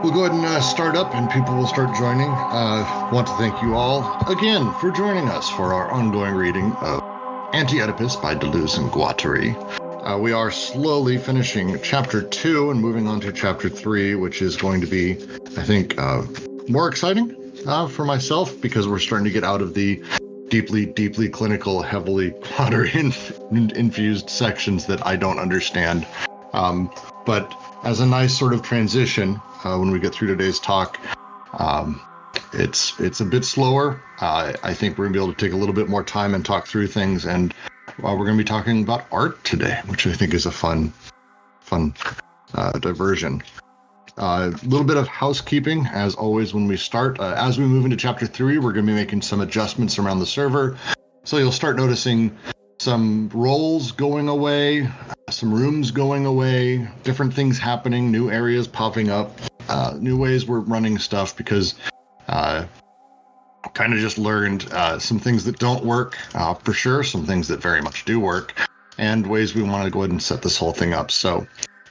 We'll go ahead and start up, and people will start joining. Want to thank you all again for joining us for our ongoing reading of Anti-Oedipus by Deleuze and Guattari. We are slowly finishing Chapter 2 and moving on to Chapter 3, which is going to be, I think, more exciting for myself because we're starting to get out of the deeply clinical, heavily Guattari-infused sections that I don't understand. But as a nice sort of transition, when we get through today's talk, it's a bit slower. I think we're going to be able to take a little bit more time and talk through things. And we're going to be talking about art today, which I think is a fun diversion. A little bit of housekeeping, as always, when we start. As we move into Chapter 3, we're going to be making some adjustments around the server. So you'll start noticing some roles going away, some rooms going away, different things happening, new areas popping up, new ways we're running stuff because kind of just learned some things that don't work for sure, some things that very much do work, and ways we want to go ahead and set this whole thing up. So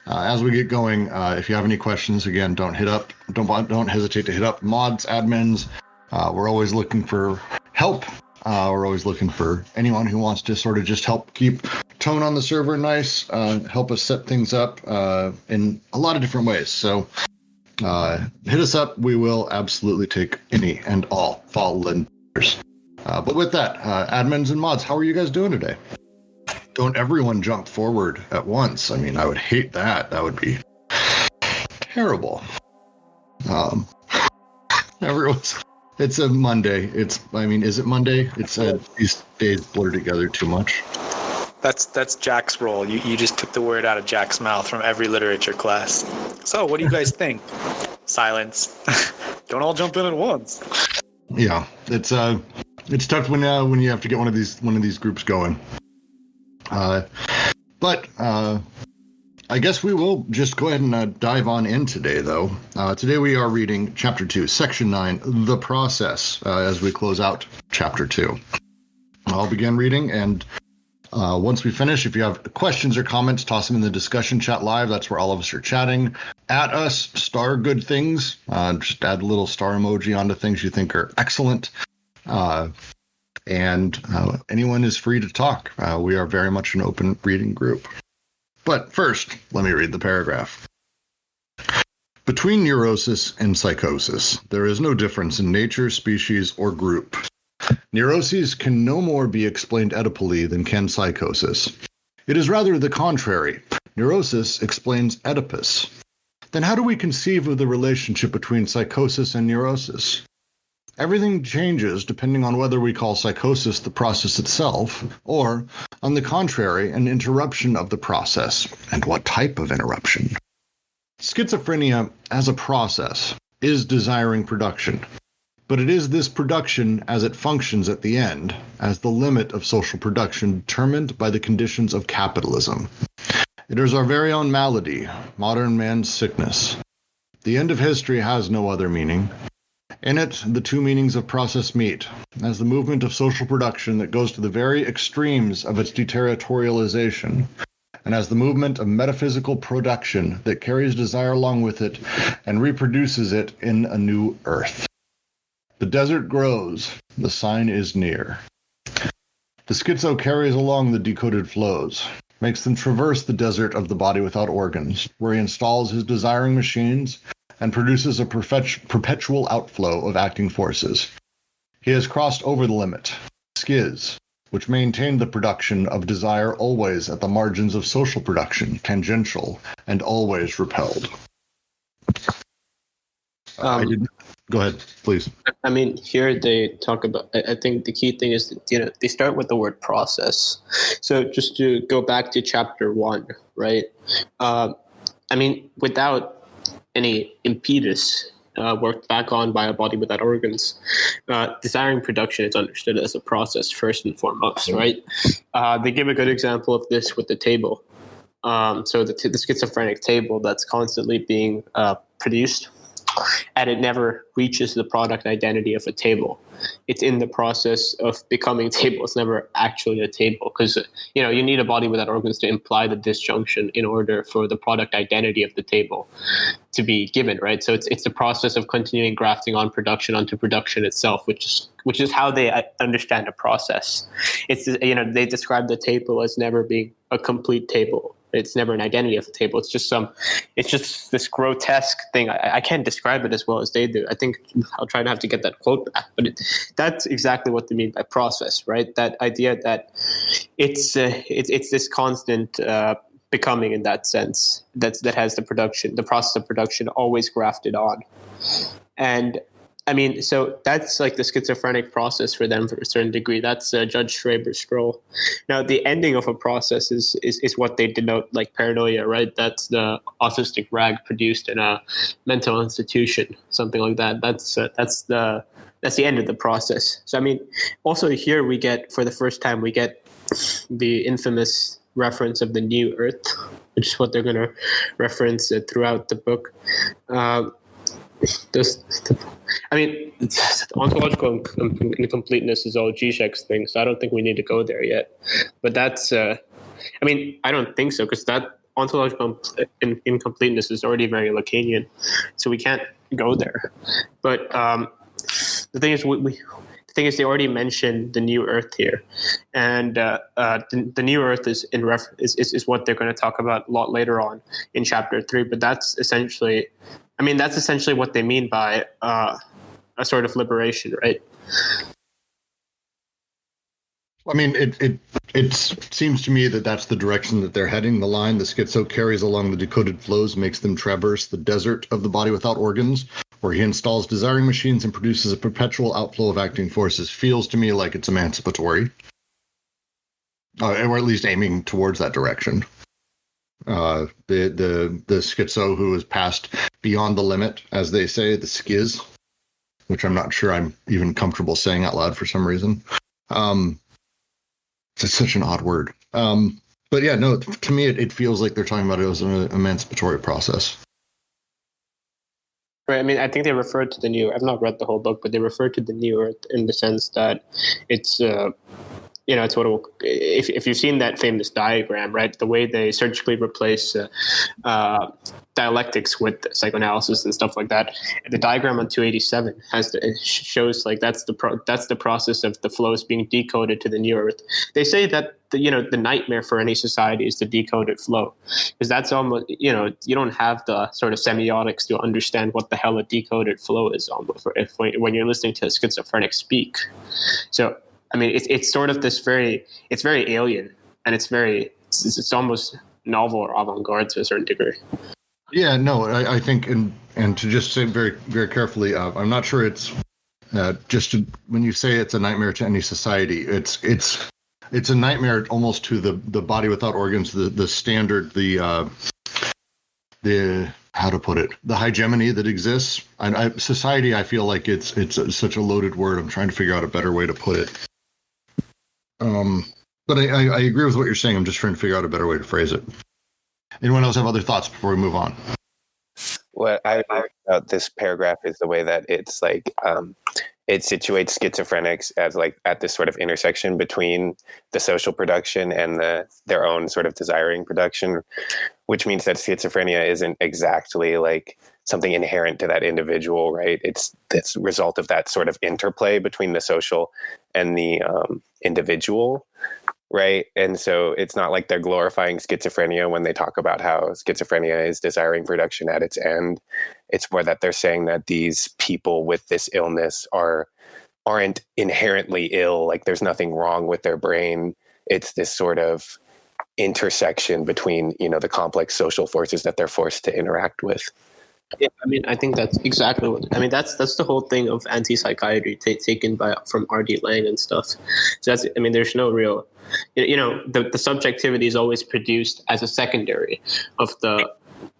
as we get going, if you have any questions, again, don't hesitate to hit up mods, admins. We're always looking for help. We're always looking for anyone who wants to sort of just help keep tone on the server nice, help us set things up in a lot of different ways. So hit us up. We will absolutely take any and all volunteers. But with that, admins and mods, how are you guys doing today? Don't everyone jump forward at once. I mean, I would hate that. That would be terrible. It's a Monday. Is it Monday? It's these days blur together too much. That's Jack's role. You just took the word out of Jack's mouth from every literature class. So what do you guys think? Silence. Don't all jump in at once. Yeah, it's tough when you have to get one of these groups going. But I guess we will just go ahead and dive on in today, though. Today we are reading Chapter 2, Section 9, The Process, as we close out Chapter 2. I'll begin reading, and once we finish, if you have questions or comments, toss them in the discussion chat live. That's where all of us are chatting. At us, star good things. Just add a little star emoji onto things you think are excellent. And anyone is free to talk. We are very much an open reading group. But first, let me read the paragraph. Between neurosis and psychosis, there is no difference in nature, species, or group. Neuroses can no more be explained Oedipally than can psychosis. It is rather the contrary. Neurosis explains Oedipus. Then how do we conceive of the relationship between psychosis and neurosis? Everything changes depending on whether we call psychosis the process itself, or, on the contrary, an interruption of the process, and what type of interruption. Schizophrenia, as a process, is desiring production, but it is this production as it functions at the end, as the limit of social production determined by the conditions of capitalism. It is our very own malady, modern man's sickness. The end of history has no other meaning. In it, the two meanings of process meet, as the movement of social production that goes to the very extremes of its deterritorialization, and as the movement of metaphysical production that carries desire along with it and reproduces it in a new earth. The desert grows, the sign is near. The schizo carries along the decoded flows, makes them traverse the desert of the body without organs, where he installs his desiring machines and produces a perpetual outflow of acting forces. He has crossed over the limit, schiz, which maintained the production of desire always at the margins of social production, tangential, and always repelled. Go ahead, please. I mean, here they talk about, I think the key thing is, they start with the word process. So just to go back to Chapter 1, right? Without any impetus worked back on by a body without organs, desiring production is understood as a process first and foremost, right? They give a good example of this with the table. So the schizophrenic table that's constantly being produced and it never reaches the product identity of a table. It's in the process of becoming a table. It's never actually a table, because you need a body without organs to imply the disjunction in order for the product identity of the table to be given, right? So it's the process of continuing grafting on production onto production itself, which is how they understand a process. It's they describe the table as never being a complete table. It's never an identity of the table. It's just this grotesque thing. I can't describe it as well as they do. I think I'll try to have to get that quote back, but that's exactly what they mean by process, right? That idea that it's this constant becoming, in that sense, that has the process of production always grafted on. And I mean, so that's like the schizophrenic process for them, for a certain degree. That's Judge Schreber's scroll. Now, the ending of a process is what they denote like paranoia, right? That's the autistic rag produced in a mental institution, something like that. That's the end of the process. So I mean, also here for the first time we get the infamous reference of the new Earth, which is what they're going to reference throughout the book. Ontological incompleteness is all Zizek's thing, so I don't think we need to go there yet. But that's, I don't think so, because that ontological incompleteness is already very Lacanian, so we can't go there. But the thing is, they already mentioned the new Earth here, and the new Earth is is what they're going to talk about a lot later on in chapter 3. But that's essentially what they mean by a sort of liberation, right? I mean, it seems to me that that's the direction that they're heading. The line the schizo carries along the decoded flows makes them traverse the desert of the body without organs, where he installs desiring machines and produces a perpetual outflow of acting forces, feels to me like it's emancipatory, or at least aiming towards that direction. The schizo who has passed beyond the limit, as they say, the schiz, which I'm not sure I'm even comfortable saying out loud for some reason. It's such an odd word. But yeah, no, to me, it feels like they're talking about it as an emancipatory process. Right. I mean, I think they refer to the new. I've not read the whole book, but they refer to the new Earth in the sense that it's. It's what if you've seen that famous diagram, right? The way they surgically replace dialectics with psychoanalysis and stuff like that. The diagram on 287 shows like that's the process of the flows being decoded to the new Earth. They say that the nightmare for any society is the decoded flow, because that's almost you don't have the sort of semiotics to understand what the hell a decoded flow is almost when you're listening to a schizophrenic speak. So. I mean, it's sort of it's very alien, and it's almost novel or avant-garde to a certain degree. Yeah, no, I think, and to just say very, very carefully, I'm not sure it's when you say it's a nightmare to any society, it's a nightmare almost to the body without organs, the standard, the how to put it, the hegemony that exists. Society, I feel like it's such a loaded word. I'm trying to figure out a better way to put it. But I agree with what you're saying. I'm just trying to figure out a better way to phrase it. Anyone else have other thoughts before we move on? What I like about this paragraph is the way that it's like it situates schizophrenics as like at this sort of intersection between the social production and their own sort of desiring production, which means that schizophrenia isn't exactly like something inherent to that individual, right? It's this result of that sort of interplay between the social and the individual, right? And so it's not like they're glorifying schizophrenia when they talk about how schizophrenia is desiring production at its end. It's more that they're saying that these people with this illness aren't inherently ill, like there's nothing wrong with their brain. It's this sort of intersection between, the complex social forces that they're forced to interact with. Yeah, I mean, I think that's exactly that's the whole thing of anti-psychiatry taken from R.D. Laing and stuff. So there's no real, the subjectivity is always produced as a secondary of the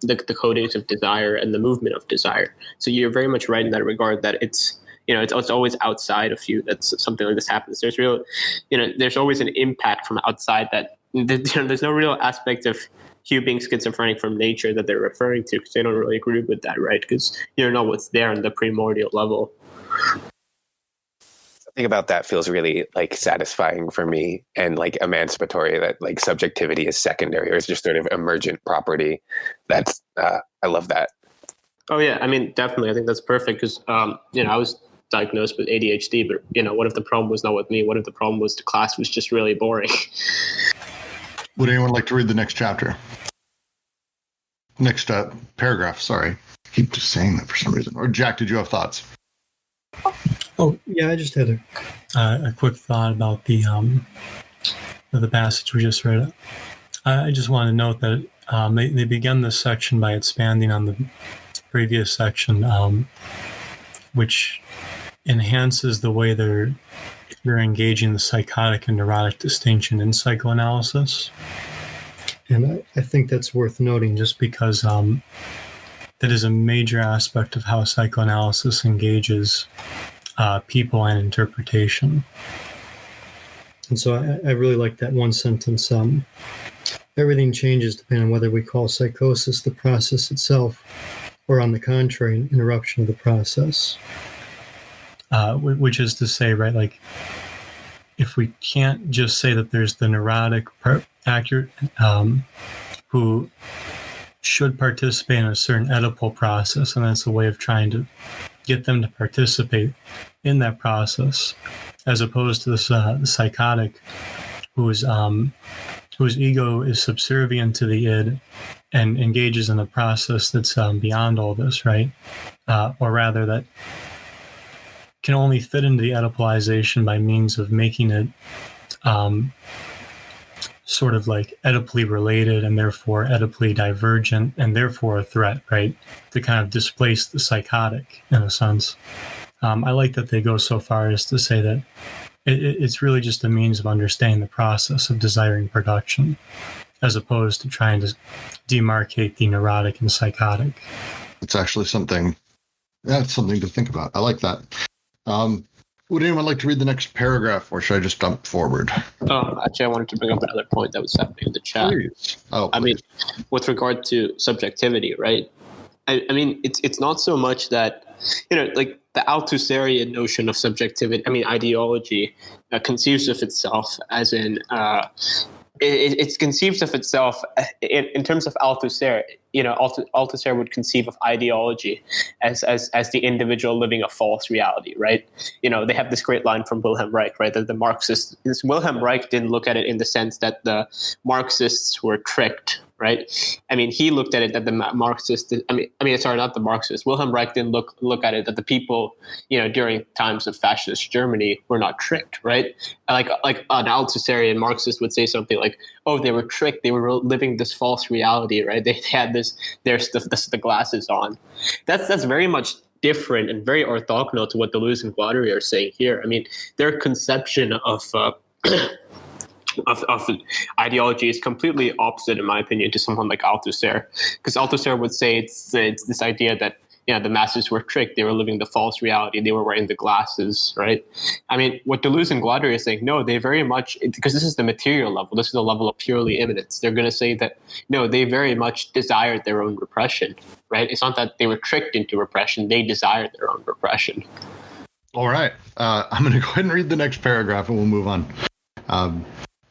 codings of desire and the movement of desire. So you're very much right in that regard that it's always outside of you that something like this happens. There's there's always an impact from outside that, there's no real aspect of Hugh being schizophrenic from nature that they're referring to, because they don't really agree with that, right? Because you don't know what's there on the primordial level. Something about that feels really like satisfying for me and like emancipatory, that like subjectivity is secondary, or it's just sort of emergent property. That's I love that. Oh yeah, I mean, definitely. I think that's perfect because, I was diagnosed with ADHD, but, what if the problem was not with me? What if the problem was the class was just really boring? Would anyone like to read the next chapter? Next paragraph, sorry. I keep just saying that for some reason. Or Jack, did you have thoughts? Oh, yeah, I just had a quick thought about the passage we just read. I just want to note that they began this section by expanding on the previous section, which enhances the way they're engaging the psychotic and neurotic distinction in psychoanalysis. And I think that's worth noting just because that is a major aspect of how psychoanalysis engages people and interpretation. And so I really like that one sentence. Everything changes depending on whether we call psychosis the process itself or, on the contrary, an interruption of the process. Which is to say, right, like, if we can't just say that there's the neurotic accurate who should participate in a certain Oedipal process, and that's a way of trying to get them to participate in that process, as opposed to the psychotic whose ego is subservient to the id and engages in a process that's beyond all this, right? Or rather, that can only fit into the Oedipalization by means of making it sort of like Oedipally related and therefore Oedipally divergent and therefore a threat, right? To kind of displace the psychotic in a sense. I like that they go so far as to say that it's really just a means of understanding the process of desiring production, as opposed to trying to demarcate the neurotic and psychotic. It's actually something to think about. I like that. Would anyone like to read the next paragraph, or should I just jump forward? Actually, I wanted to bring up another point that was happening in the chat. Please. Oh, please. I mean, with regard to subjectivity, right? I mean, it's not so much that, like the Althusserian notion of subjectivity, ideology conceives of itself as in, it's conceived of itself in terms of Althusser. Althusser would conceive of ideology as the individual living a false reality, right? They have this great line from Wilhelm Reich, right? That the Marxists, Wilhelm Reich didn't look at it in the sense that the Marxists were tricked, right? He looked at it that the Marxists, not the Marxists. Wilhelm Reich didn't look at it that the people, during times of fascist Germany were not tricked, right? Like an Althusserian Marxist would say something like, "Oh, they were tricked. They were living this false reality, right? They had the glasses on." That's very much different and very orthogonal to what Deleuze and Guattari are saying here. Their conception of ideology is completely opposite, in my opinion, to someone like Althusser, because Althusser would say it's this idea that the masses were tricked, they were living the false reality, they were wearing the glasses, right? What Deleuze and Guattari are saying, no, they very much, because this is the material level, this is the level of purely immanence, they're going to say that no, they very much desired their own repression, right? It's not that they were tricked into repression, they desired their own repression. All right, I'm going to go ahead and read the next paragraph and we'll move on.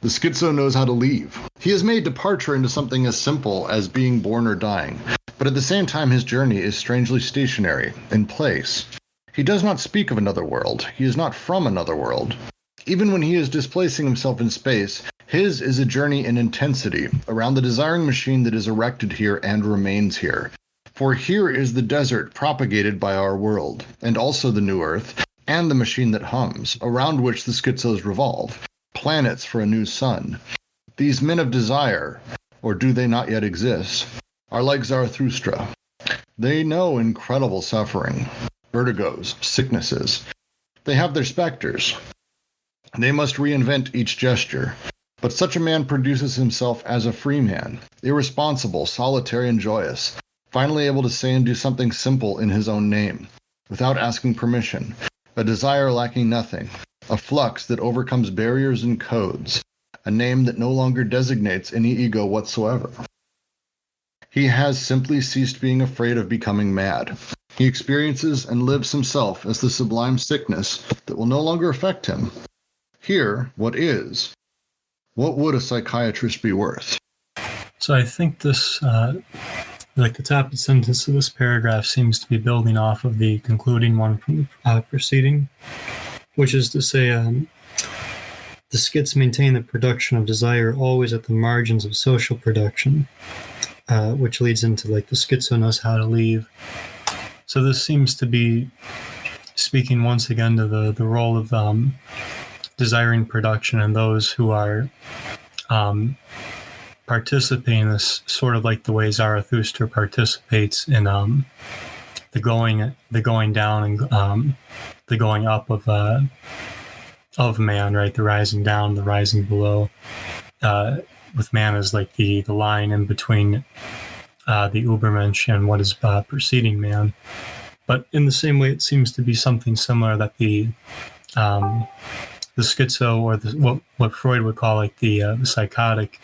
The schizo knows how to leave. He has made departure into something as simple as being born or dying, but at the same time his journey is strangely stationary, in place. He does not speak of another world. He is not from another world. Even when he is displacing himself in space, his is a journey in intensity around the desiring machine that is erected here and remains here. For here is the desert propagated by our world, and also the new earth, and the machine that hums, around which the schizos revolve. Planets for a new sun. These men of desire, or do they not yet exist, are like Zarathustra. They know incredible suffering, vertigos, sicknesses. They have their specters. They must reinvent each gesture. But such a man produces himself as a free man, irresponsible, solitary, and joyous, finally able to say and do something simple in his own name, without asking permission, a desire lacking nothing, a flux that overcomes barriers and codes, a name that no longer designates any ego whatsoever. He has simply ceased being afraid of becoming mad. He experiences and lives himself as the sublime sickness that will no longer affect him. Here, what is? What would a psychiatrist be worth? So I think this, like the top sentence of this paragraph seems to be building off of the concluding one from the preceding, which is to say, the skits maintain the production of desire always at the margins of social production, which leads into like the schizo knows how to leave. So this seems to be speaking once again to the role of desiring production and those who are participating in this, sort of like the way Zarathustra participates in the going down and the going up of man, right? The rising down, the rising below. With man as like the line in between the Übermensch and what is preceding man. But in the same way, it seems to be something similar that the schizo, or what Freud would call like the psychotic,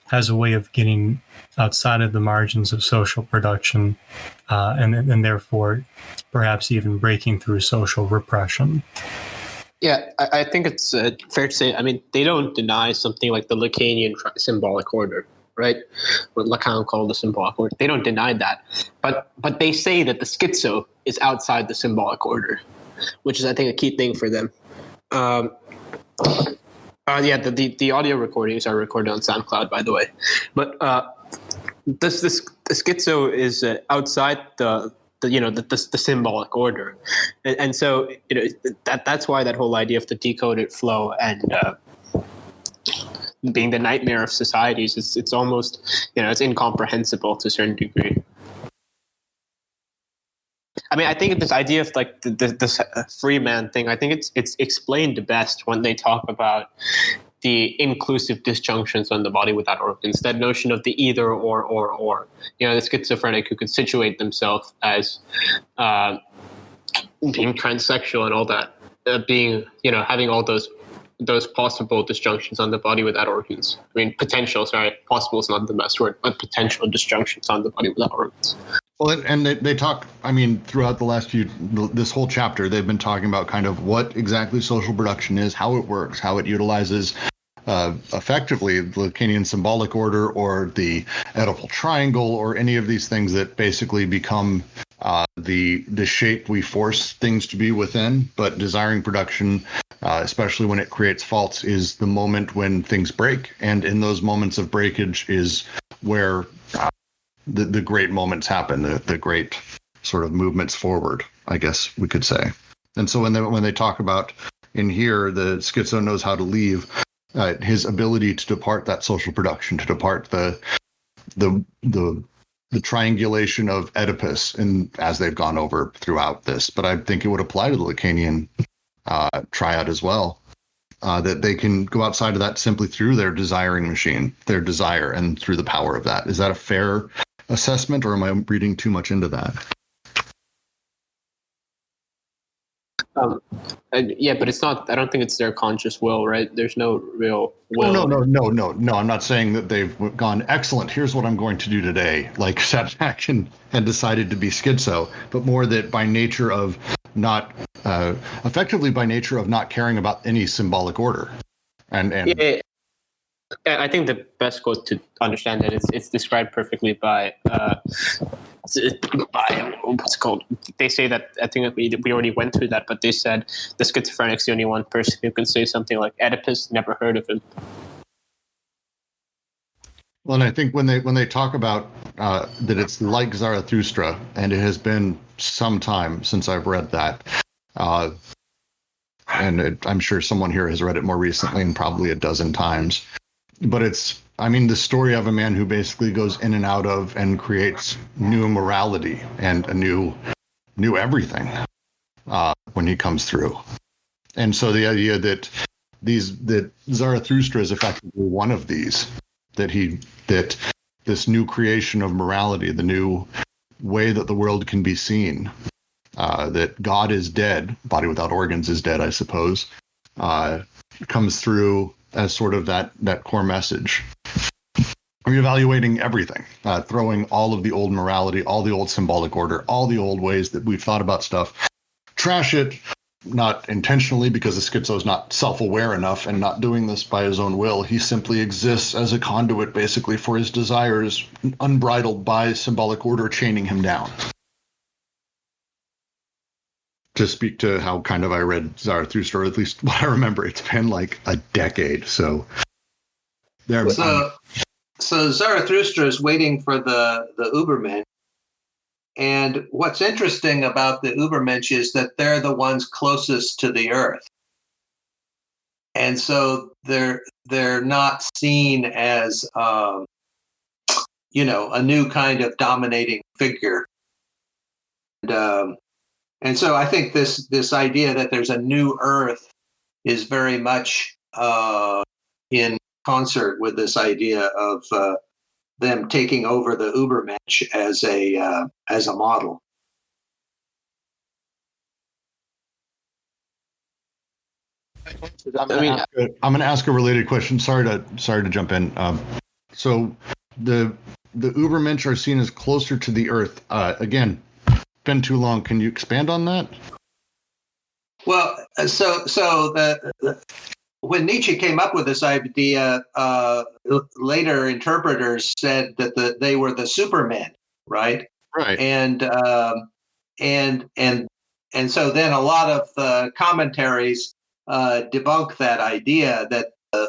has a way of getting outside of the margins of social production, and therefore perhaps even breaking through social repression. Yeah, I think it's fair to say, I mean, they don't deny something like the Lacanian symbolic order, right? What Lacan called the symbolic order. They don't deny that. But they say that the schizo is outside the symbolic order, which is, I think, a key thing for them. The audio recordings are recorded on SoundCloud, by the way. But the schizo is outside the symbolic order, and so that's why that whole idea of the decoded flow and being the nightmare of societies, it's almost it's incomprehensible to a certain degree. I mean, I think this idea of like this free man thing, I think it's explained best when they talk about the inclusive disjunctions on the body without organs, that notion of the either or. The schizophrenic who could situate themselves as being transsexual and all that, being, having all those possible disjunctions on the body without organs. I mean, possible is not the best word, but potential disjunctions on the body without organs. Well, and they talk, I mean, throughout this whole chapter, they've been talking about kind of what exactly social production is, how it works, how it utilizes effectively the Lacanian symbolic order or the Oedipal triangle or any of these things that basically become the shape we force things to be within. But desiring production, especially when it creates faults, is the moment when things break. And in those moments of breakage is where the great moments happen, the great sort of movements forward, I guess we could say. And so when they talk about in here, the schizo knows how to leave, his ability to depart that social production, to depart the triangulation of Oedipus, and as they've gone over throughout this. But I think it would apply to the Lacanian triad as well, that they can go outside of that simply through their desiring machine, their desire, and through the power of that. Is that a fair assessment, or am I reading too much into that? But it's not. I don't think it's their conscious will, right? There's no real will. No. I'm not saying that they've gone, excellent, here's what I'm going to do today, like sat back and decided to be schizo, but more that by nature of not, effectively by nature of not caring about any symbolic order. And I think the best quote to understand that it's described perfectly by what's it called? They say that, I think we already went through that, but they said the schizophrenic's the only one person who can say something like Oedipus, never heard of him. Well, and I think when they talk about that it's like Zarathustra, and it has been some time since I've read that, I'm sure someone here has read it more recently and probably a dozen times. But it's, I mean, the story of a man who basically goes in and out of and creates new morality and a new everything when he comes through. And so the idea that Zarathustra is effectively one of these, that this new creation of morality, the new way that the world can be seen, that God is dead, body without organs is dead, I suppose, comes through as sort of that core message. reevaluating everything, throwing all of the old morality, all the old symbolic order, all the old ways that we've thought about stuff, trash it, not intentionally because the schizo is not self-aware enough and not doing this by his own will. He simply exists as a conduit basically for his desires, unbridled by symbolic order chaining him down. To speak to how kind of I read Zarathustra, or at least what I remember, it's been like a decade. So there. So Zarathustra is waiting for the Ubermensch. And what's interesting about the Ubermensch is that they're the ones closest to the earth. And so they're not seen as, a new kind of dominating figure. And so I think this idea that there's a new earth is very much in concert with this idea of them taking over the Ubermensch as a model. I'm going to ask a related question. Sorry to jump in. So the Ubermensch are seen as closer to the Earth. Again, been too long. Can you expand on that? Well, when Nietzsche came up with this idea, later interpreters said that they were the supermen, right? Right. And so then a lot of the commentaries debunk that idea that the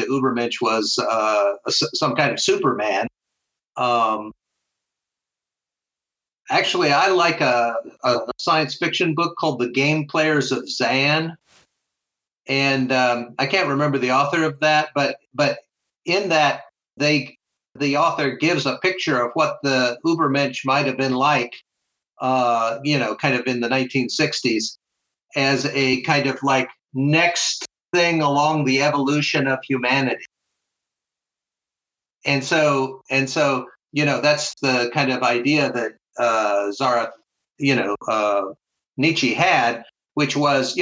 Ubermensch was some kind of Superman. Actually, I like a science fiction book called The Game Players of Zan. And I can't remember the author of that, but in that the author gives a picture of what the Ubermensch might have been like, kind of in the 1960s, as a kind of like next thing along the evolution of humanity. And so that's the kind of idea that Nietzsche had, which was,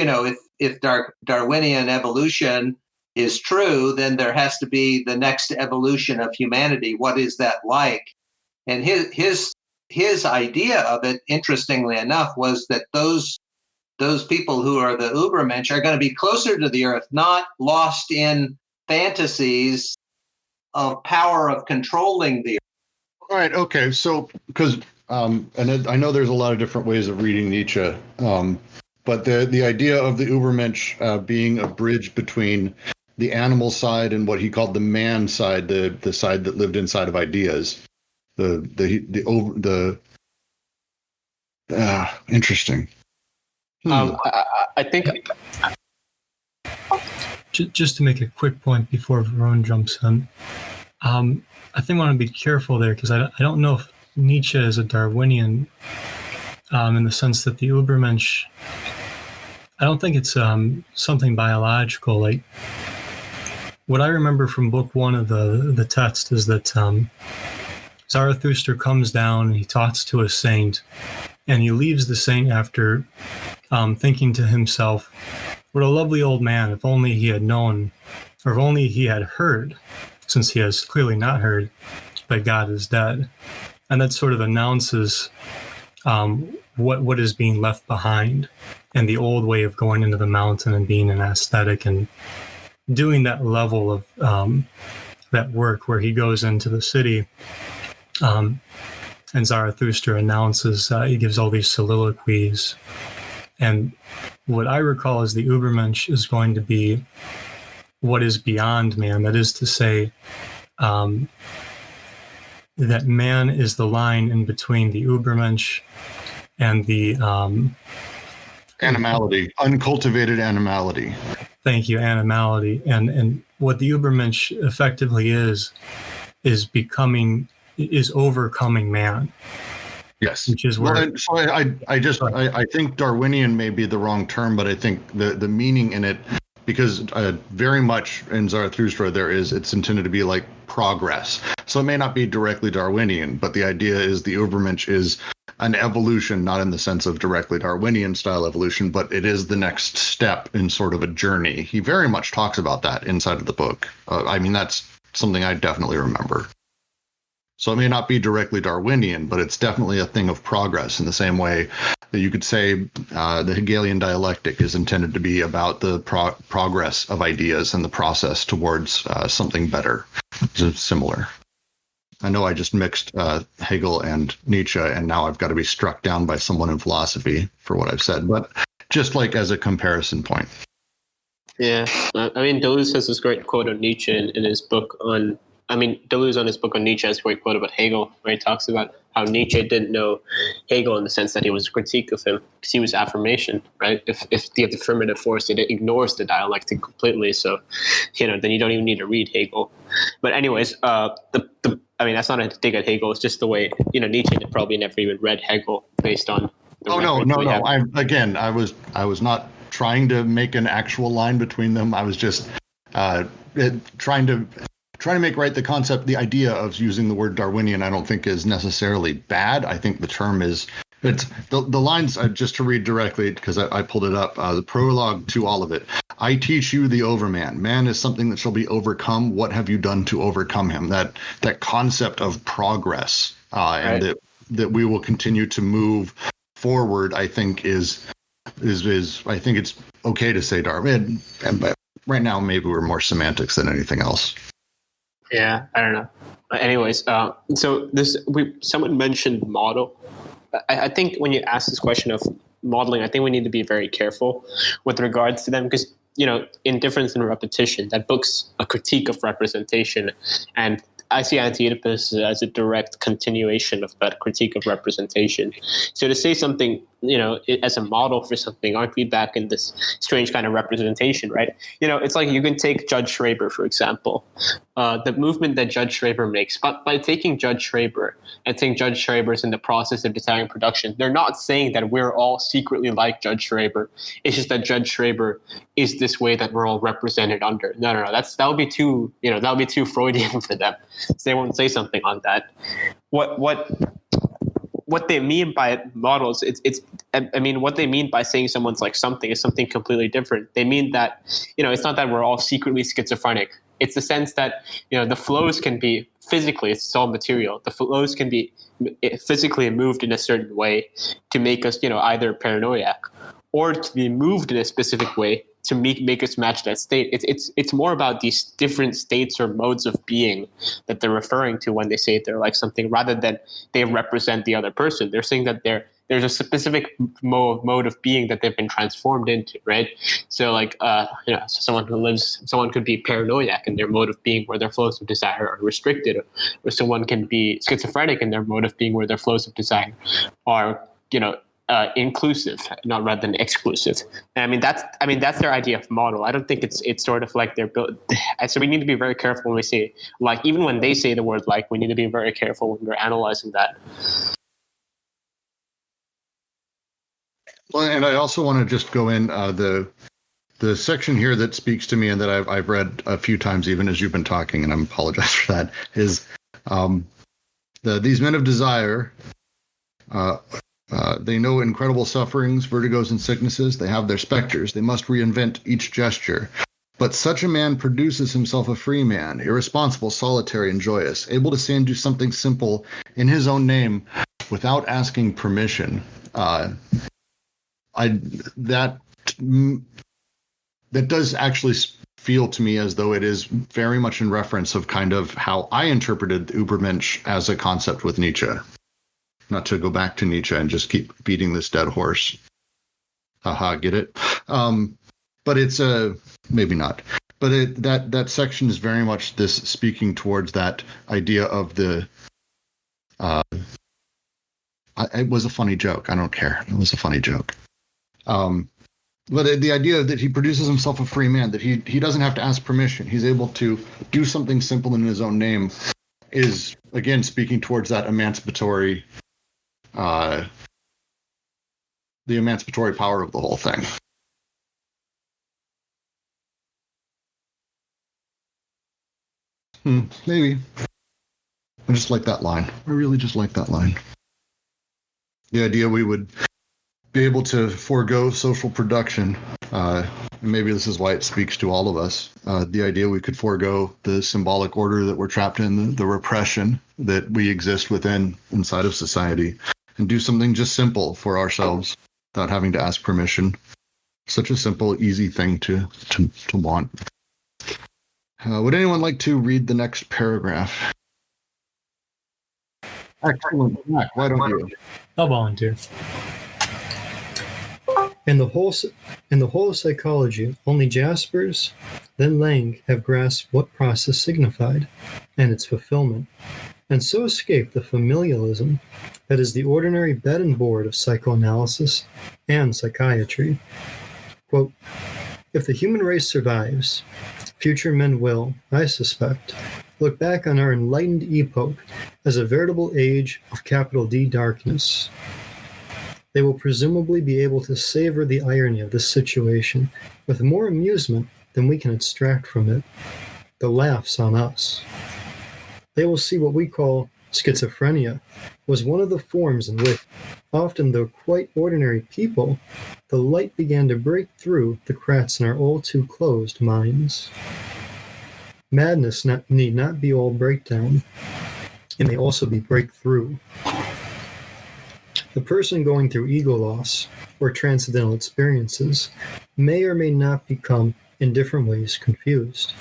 if Darwinian evolution is true, then there has to be the next evolution of humanity. What is that like? And his idea of it, interestingly enough, was that those people who are the Ubermensch are going to be closer to the Earth, not lost in fantasies of power of controlling the Earth. All right. Okay. So, because and I know there's a lot of different ways of reading Nietzsche. But the idea of the Ubermensch being a bridge between the animal side and what he called the man side, the side that lived inside of ideas, interesting. I think just to make a quick point before Varun jumps in, I think I want to be careful there because I don't know if Nietzsche is a Darwinian in the sense that the Ubermensch, I don't think it's something biological. Like what I remember from book one of the text is that Zarathustra comes down and he talks to a saint, and he leaves the saint after thinking to himself, what a lovely old man, if only he had known, or if only he had heard, since he has clearly not heard, that God is dead. And that sort of announces what is being left behind and the old way of going into the mountain and being an ascetic and doing that level of that work where he goes into the city and Zarathustra announces, he gives all these soliloquies. And what I recall is the Ubermensch is going to be what is beyond man. That is to say, that man is the line in between the Ubermensch and the animality, uncultivated animality. Thank you, animality. And what the Ubermensch effectively is overcoming man. Yes. Which is where. Well, so I think Darwinian may be the wrong term, but I think the meaning in it, because very much in Zarathustra it's intended to be like progress. So it may not be directly Darwinian, but the idea is the Ubermensch is an evolution, not in the sense of directly Darwinian style evolution, but it is the next step in sort of a journey. He very much talks about that inside of the book. I mean, that's something I definitely remember. So it may not be directly Darwinian, but it's definitely a thing of progress in the same way that you could say the Hegelian dialectic is intended to be about the progress of ideas and the process towards something better. It's similar. I know I just mixed Hegel and Nietzsche, and now I've got to be struck down by someone in philosophy for what I've said, but just like as a comparison point. Yeah, I mean, Deleuze has this great quote on Nietzsche in his book on. I mean, Deleuze on his book on Nietzsche has a great quote about Hegel, where he talks about how Nietzsche didn't know Hegel in the sense that he was a critique of him, because he was affirmation, right? If the affirmative force, it ignores the dialectic completely, so, then you don't even need to read Hegel. But anyways, I mean, that's not a dig at Hegel. It's just the way, Nietzsche had probably never even read Hegel based on. I was not trying to make an actual line between them. I was just trying to make right the concept, the idea of using the word Darwinian. I don't think is necessarily bad. I think the term is. It's the lines, just to read directly, because I pulled it up, the prologue to all of it. I teach you the overman. Man is something that shall be overcome. What have you done to overcome him? That concept of progress, and that we will continue to move forward, I think is I think it's okay to say Darwin. But right now, maybe we're more semantics than anything else. Yeah, I don't know. Anyways, so someone mentioned model. I think when you ask this question of modeling, I think we need to be very careful with regards to them, because, indifference and repetition, that book's a critique of representation. And I see Anti-Oedipus as a direct continuation of that critique of representation. So to say something, as a model for something, aren't we back in this strange kind of representation, right? It's like you can take Judge Schraber, for example. The movement that Judge Schraber makes, but by taking Judge Schraber and saying Judge Schraber's in the process of desiring production, they're not saying that we're all secretly like Judge Schraber. It's just that Judge Schraber is this way that we're all represented under. No. That would be too, that would be too Freudian for them. So they won't say something on that. What they mean by models, what they mean by saying someone's like something is something completely different. They mean that, it's not that we're all secretly schizophrenic. It's the sense that, the flows can be physically, it's all material. The flows can be physically moved in a certain way to make us, either paranoiac, or to be moved in a specific way to make us match that state. It's more about these different states or modes of being that they're referring to when they say they're like something, rather than they represent the other person. They're saying that there's a specific mode of being that they've been transformed into, right? So like, someone could be paranoiac in their mode of being where their flows of desire are restricted, or someone can be schizophrenic in their mode of being where their flows of desire are, inclusive, not rather than exclusive. And that's their idea of model. I don't think it's sort of like they're built. So we need to be very careful when we say like, even when they say the word like, we need to be very careful when we're analyzing that. Well, and I also want to just go in the section here that speaks to me and that I've read a few times even as you've been talking, and I apologize for that, is these men of desire. They know incredible sufferings, vertigos, and sicknesses. They have their specters. They must reinvent each gesture. But such a man produces himself a free man, irresponsible, solitary, and joyous, able to say and do something simple in his own name without asking permission. That does actually feel to me as though it is very much in reference of kind of how I interpreted Übermensch as a concept with Nietzsche. Not to go back to Nietzsche and just keep beating this dead horse. Haha, get it? But it's maybe not. But that section is very much this speaking towards that idea of the. It was a funny joke. I don't care. It was a funny joke. But the idea that he produces himself a free man, that he doesn't have to ask permission. He's able to do something simple in his own name, is again speaking towards that emancipatory. The emancipatory power of the whole thing. Maybe. I just like that line. I really just like that line. The idea we would be able to forego social production and maybe this is why it speaks to all of us, the idea we could forego the symbolic order that we're trapped in, the repression that we exist within inside of society, and do something just simple for ourselves without having to ask permission. Such a simple, easy thing to want. Would anyone like to read the next paragraph? Excellent. Mac, why don't you? I'll volunteer. In the whole of psychology, only Jaspers, then Lang, have grasped what process signified, and its fulfillment, and so escaped the familialism that is the ordinary bed and board of psychoanalysis and psychiatry. Quote, if the human race survives, future men will, I suspect, look back on our enlightened epoch as a veritable age of capital D darkness. They will presumably be able to savor the irony of this situation with more amusement than we can extract from it. The laughs on us. They will see what we call schizophrenia was one of the forms in which, often though quite ordinary people, the light began to break through the cracks in our all too closed minds. Madness need not be all breakdown. It may also be breakthrough. The person going through ego loss or transcendental experiences may or may not become, in different ways, confused.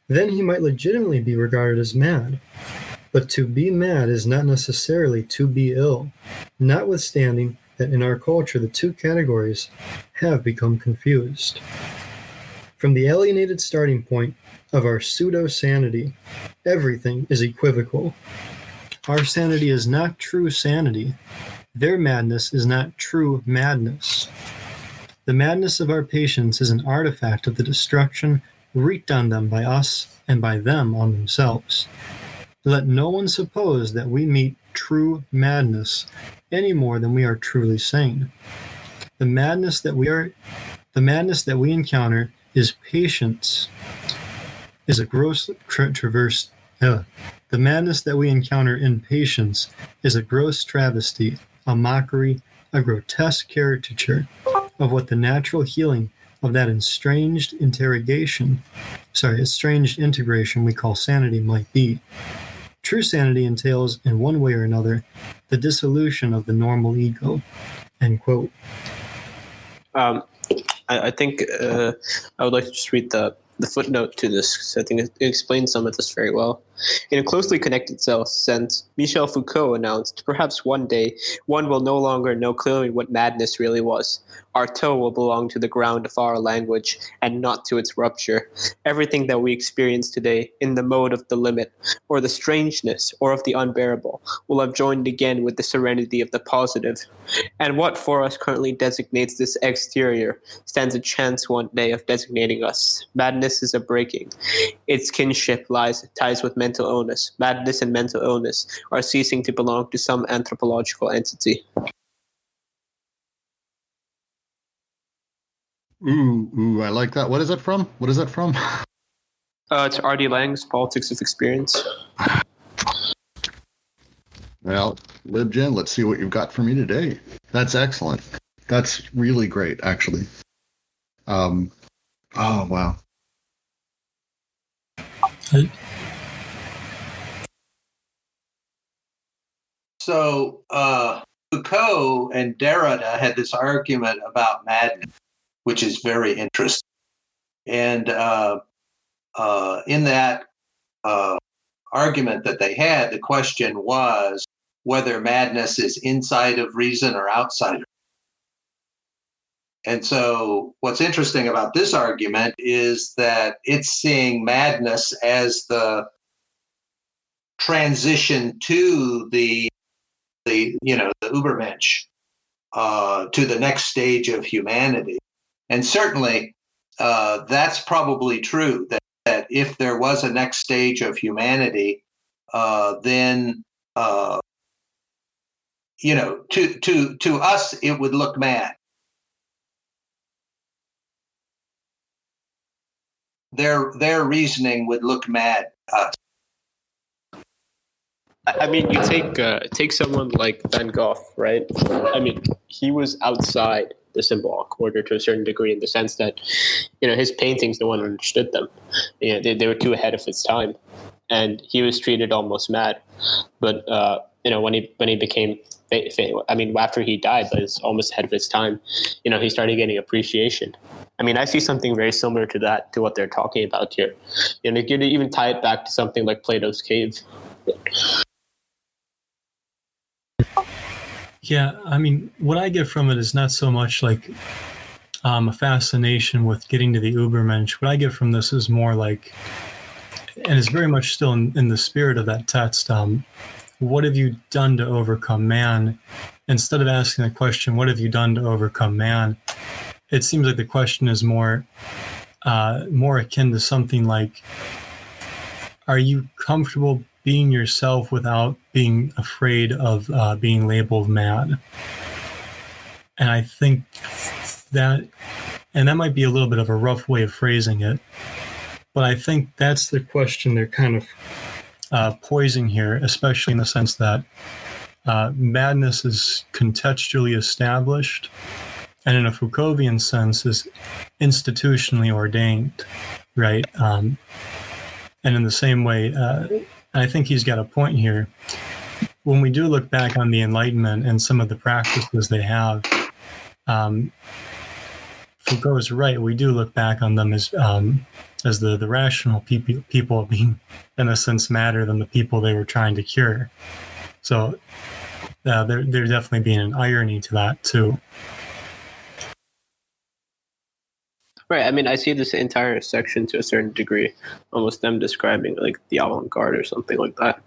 Then he might legitimately be regarded as mad. But to be mad is not necessarily to be ill, notwithstanding that in our culture the two categories have become confused. From the alienated starting point of our pseudo-sanity, everything is equivocal. Our sanity is not true sanity. Their madness is not true madness. The madness of our patients is an artifact of the destruction wreaked on them by us and by them on themselves. Let no one suppose that we meet true madness any more than we are truly sane. The madness that we encounter is patience. The madness that we encounter in patience is a gross travesty, a mockery, a grotesque caricature of what the natural healing of that estranged integration we call sanity might be. True sanity entails, in one way or another, the dissolution of the normal ego. End quote. I think I would like to just read the footnote to this, because I think it explains some of this very well. In a closely connected sense, Michel Foucault announced, perhaps one day, one will no longer know clearly what madness really was. Our toe will belong to the ground of our language and not to its rupture. Everything that we experience today in the mode of the limit, or the strangeness, or of the unbearable, will have joined again with the serenity of the positive. And what for us currently designates this exterior stands a chance one day of designating us. Madness is a breaking. Its kinship ties with mental illness. Madness and mental illness are ceasing to belong to some anthropological entity. Ooh, I like that. What is that from? It's R.D. Laing's Politics of Experience. Well, LibGen, let's see what you've got for me today. That's excellent. That's really great, actually. Oh, wow. So Foucault and Derrida had this argument about madness, which is very interesting. And in that argument that they had, the question was whether madness is inside of reason or outside of reason. And so what's interesting about this argument is that it's seeing madness as the transition to the Übermensch, to the next stage of humanity. And certainly that's probably true, that if there was a next stage of humanity, then to us it would look mad. Their reasoning would look mad to us. I mean, you take someone like Van Gogh, right? I mean, he was outside the symbolic order to a certain degree, in the sense that, his paintings, no one understood them. They were too ahead of its time, and he was treated almost mad. But when he became, after he died, but it's almost ahead of its time, he started getting appreciation. I see something very similar to that, to what they're talking about here. You could even tie it back to something like Plato's cave. Yeah, what I get from it is not so much like a fascination with getting to the Übermensch. What I get from this is more like, and it's very much still in the spirit of that text, what have you done to overcome man? Instead of asking the question, what have you done to overcome man? It seems like the question is more akin to something like, are you comfortable being yourself without being afraid of being labeled mad? And I think that might be a little bit of a rough way of phrasing it, but I think that's the question they're kind of poising here, especially in the sense that madness is contextually established, and in a Foucauldian sense is institutionally ordained, right? And in the same way, I think he's got a point here. When we do look back on the Enlightenment and some of the practices they have, Foucault is right. We do look back on them as the rational people being, in a sense, madder than the people they were trying to cure. So there definitely being an irony to that too. Right. I see this entire section to a certain degree, almost them describing like the avant-garde or something like that.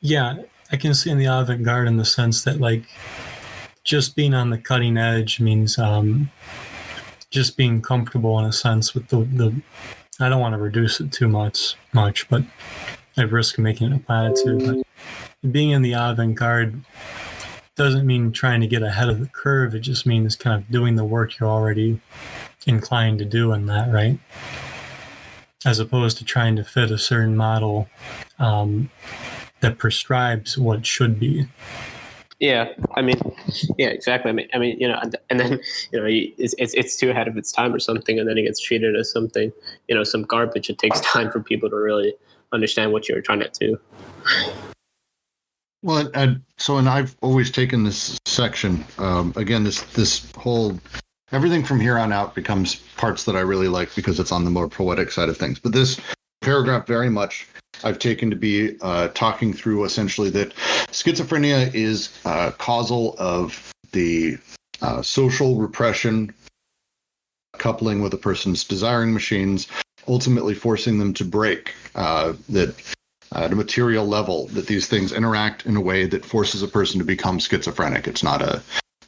Yeah, I can see in the avant-garde in the sense that like just being on the cutting edge means just being comfortable in a sense with the I don't want to reduce it too much, but I risk making it a platitude. But being in the avant-garde doesn't mean trying to get ahead of the curve. It just means kind of doing the work you're already inclined to do in that, right? As opposed to trying to fit a certain model that prescribes what should be. Yeah, yeah, exactly. And then it's too ahead of its time or something, and then it gets treated as something, some garbage. It takes time for people to really understand what you're trying to do. Well, and I've always taken this section, again, this whole, everything from here on out becomes parts that I really like because it's on the more poetic side of things. But this paragraph very much I've taken to be talking through essentially that schizophrenia is causal of the social repression coupling with a person's desiring machines, ultimately forcing them to break, that at a material level, that these things interact in a way that forces a person to become schizophrenic. It's not a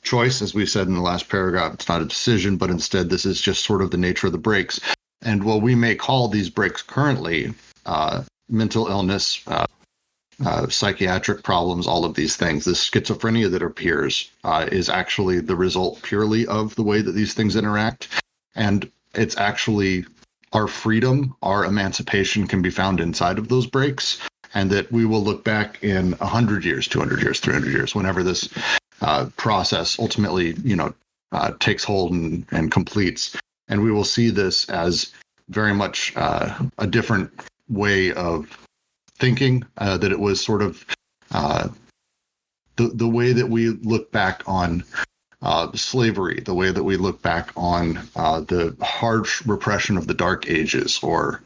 choice, as we said in the last paragraph. It's not a decision, but instead this is just sort of the nature of the breaks. And what we may call these breaks currently, mental illness, psychiatric problems, all of these things, this schizophrenia that appears is actually the result purely of the way that these things interact. And it's actually our freedom, our emancipation can be found inside of those breaks, and that we will look back in 100 years, 200 years, 300 years, whenever this process ultimately, takes hold and completes. And we will see this as very much a different way of thinking, that it was sort of the way that we look back on slavery, the way that we look back on the harsh repression of the Dark Ages, or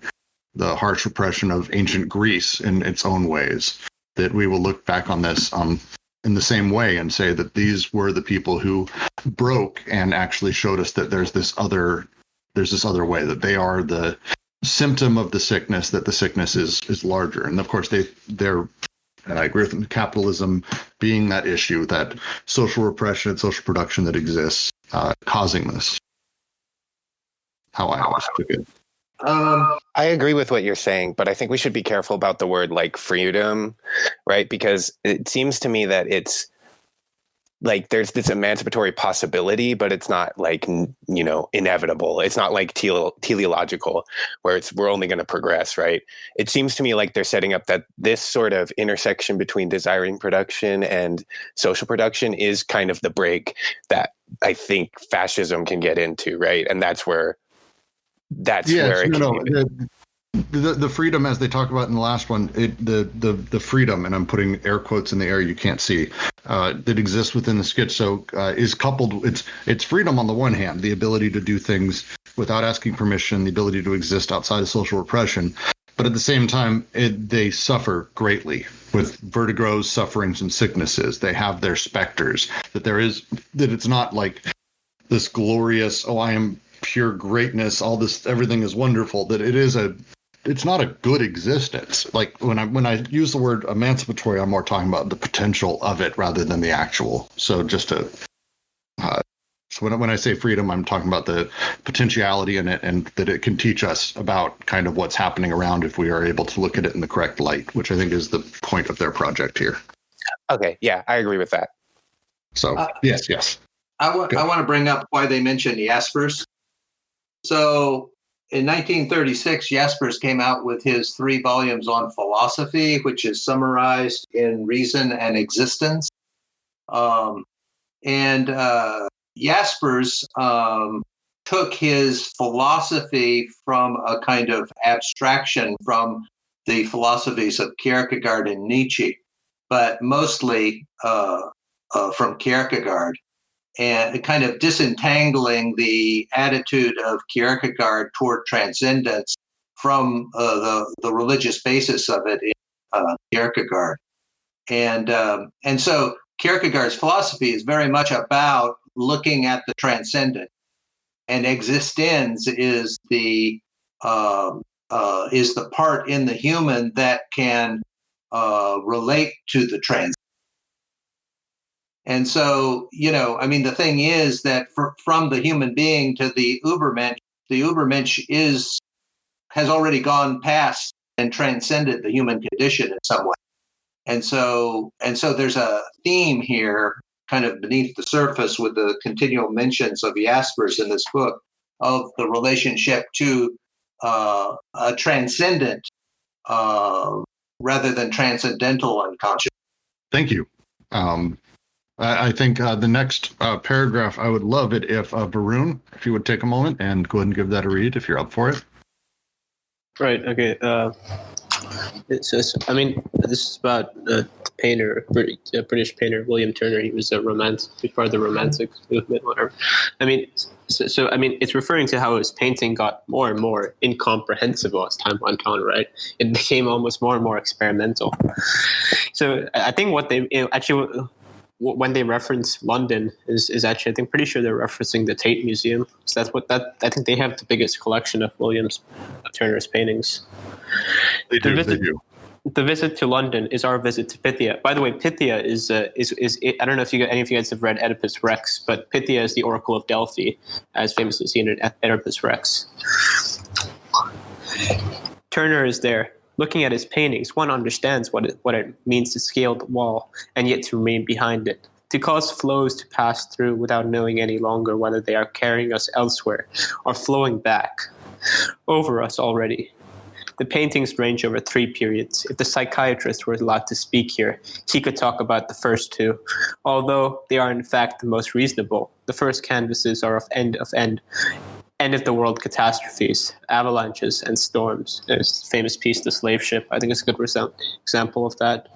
the harsh repression of ancient Greece in its own ways, that we will look back on this in the same way and say that these were the people who broke and actually showed us that there's this other way, that they are the symptom of the sickness, that the sickness is larger. And of course they're and I agree with them, capitalism being that issue, that social repression and social production that exists, causing this. How I always took it. I agree with what you're saying, but I think we should be careful about the word like freedom, right? Because it seems to me that like there's this emancipatory possibility, but it's not like, inevitable. It's not like teleological where we're only going to progress, right? It seems to me like they're setting up that this sort of intersection between desiring production and social production is kind of the break that I think fascism can get into, right? And that's where the freedom, as they talk about in the last one, the freedom, and I'm putting air quotes in the air you can't see, that exists within the schizo is coupled. It's freedom on the one hand, the ability to do things without asking permission, the ability to exist outside of social repression, but at the same time, they suffer greatly with vertigos, sufferings, and sicknesses. They have their specters. That it's not like this glorious, I am pure greatness, all this, everything is wonderful. That it's not a good existence. Like when I use the word emancipatory, I'm more talking about the potential of it rather than the actual. So just to, so when I say freedom, I'm talking about the potentiality in it, and that it can teach us about kind of what's happening around if we are able to look at it in the correct light, which I think is the point of their project here. Okay, yeah, I agree with that. So yes. I want to bring up why they mentioned Jaspers. So in 1936, Jaspers came out with his 3 volumes on philosophy, which is summarized in Reason and Existence. Jaspers took his philosophy from a kind of abstraction from the philosophies of Kierkegaard and Nietzsche, but mostly from Kierkegaard, and kind of disentangling the attitude of Kierkegaard toward transcendence from the religious basis of it in Kierkegaard. And so Kierkegaard's philosophy is very much about looking at the transcendent, and existence is the part in the human that can relate to the transcendent. And so, the thing is that from the human being to the Übermensch has already gone past and transcended the human condition in some way. And so there's a theme here, kind of beneath the surface, with the continual mentions of Jaspers in this book, of the relationship to a transcendent rather than transcendental unconscious. Thank you. I think the next paragraph, I would love it if Varun, if you would take a moment and go ahead and give that a read if you're up for it. Right. Okay. This is about the painter, British painter William Turner. He was part of the Romantic movement, whatever. It's referring to how his painting got more and more incomprehensible as time went on. Right, it became almost more and more experimental. So I think what they when they reference London is actually, I think, pretty sure they're referencing the Tate Museum. So I think they have the biggest collection of Turner's paintings. They do. The visit to London is our visit to Pythia. By the way, Pythia is I don't know if any of you guys have read Oedipus Rex, but Pythia is the Oracle of Delphi, as famously seen in Oedipus Rex. Turner is there. Looking at his paintings, one understands what it means to scale the wall and yet to remain behind it, to cause flows to pass through without knowing any longer whether they are carrying us elsewhere or flowing back over us already. The paintings range over 3 periods. If the psychiatrist were allowed to speak here, he could talk about the first 2, although they are in fact the most reasonable. The first canvases are of end of the world catastrophes, avalanches, and storms. There's the famous piece, The Slave Ship. I think it's a good example of that.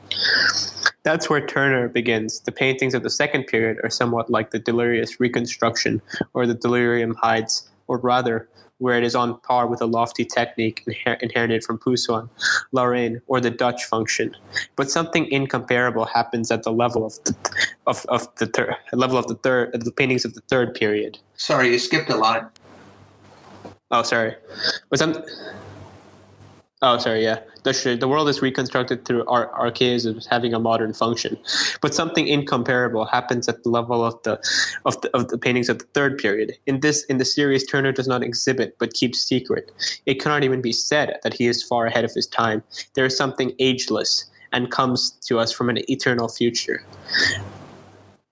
That's where Turner begins. The paintings of the second period are somewhat like the delirious reconstruction or the delirium Heights, or rather, where it is on par with a lofty technique inherited from Poussin, Lorraine, or the Dutch function. But something incomparable happens at the level of the paintings of the third period. Sorry, you skipped a line. Oh, sorry. Yeah. The world is reconstructed through archaisms having a modern function, but something incomparable happens at the level of the paintings of the third period. In the series, Turner does not exhibit but keeps secret. It cannot even be said that he is far ahead of his time. There is something ageless and comes to us from an eternal future.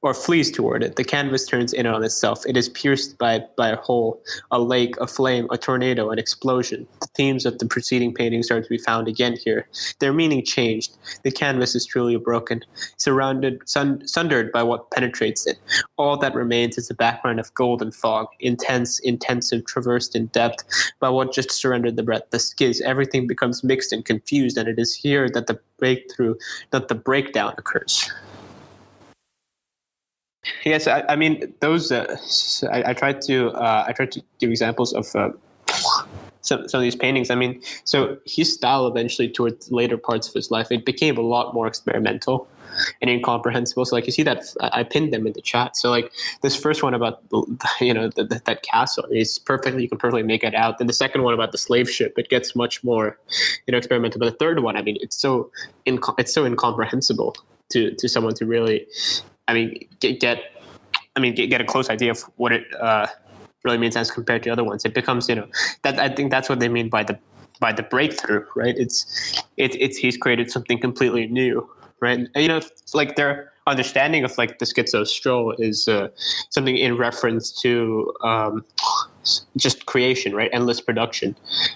or flees toward it. The canvas turns in on itself. It is pierced by a hole, a lake, a flame, a tornado, an explosion. The themes of the preceding painting start to be found again here. Their meaning changed. The canvas is truly broken, sundered by what penetrates it. All that remains is a background of golden fog, intense, intensive, traversed in depth by what just surrendered the breath, the schiz. Everything becomes mixed and confused, and it is here that the breakthrough, that the breakdown occurs. Yes, I mean those. I tried to give examples of some of these paintings. I mean, so his style eventually, towards later parts of his life, it became a lot more experimental and incomprehensible. So, like, you see that I pinned them in the chat. So, like, this first one about that castle is perfectly, you can perfectly make it out. Then the second one about the slave ship, it gets much more experimental. But the third one, I mean, it's so incomprehensible to someone to really. I mean, get a close idea of what it really means as compared to other ones. It becomes, that I think that's what they mean by the breakthrough, right? It's he's created something completely new, right? And, it's like their understanding of like the schizo stroll is something in reference to just creation, right? Endless production,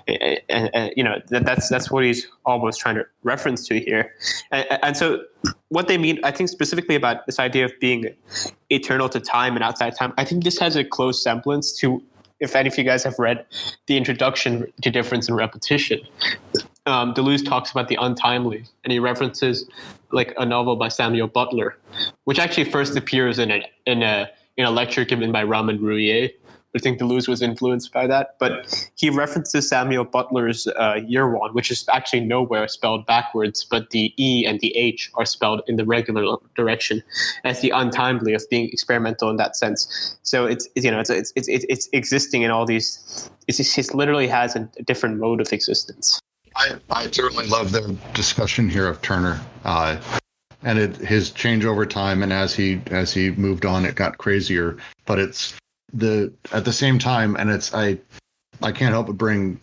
and that's what he's almost trying to reference to here, and so what they mean, I think, specifically about this idea of being eternal to time and outside time. I think this has a close semblance to, if any of you guys have read the introduction to Difference and Repetition. Deleuze talks about the untimely, and he references like a novel by Samuel Butler, which actually first appears in a lecture given by Raymond Rouillet. I think Deleuze was influenced by that, but he references Samuel Butler's Year One, which is actually nowhere spelled backwards, but the E and the H are spelled in the regular direction, as the untimely of being experimental in that sense. So it's existing in all these. It literally has a different mode of existence. I certainly love the discussion here of Turner, and his change over time, and as he moved on, it got crazier. But it's at the same time, and I can't help but bring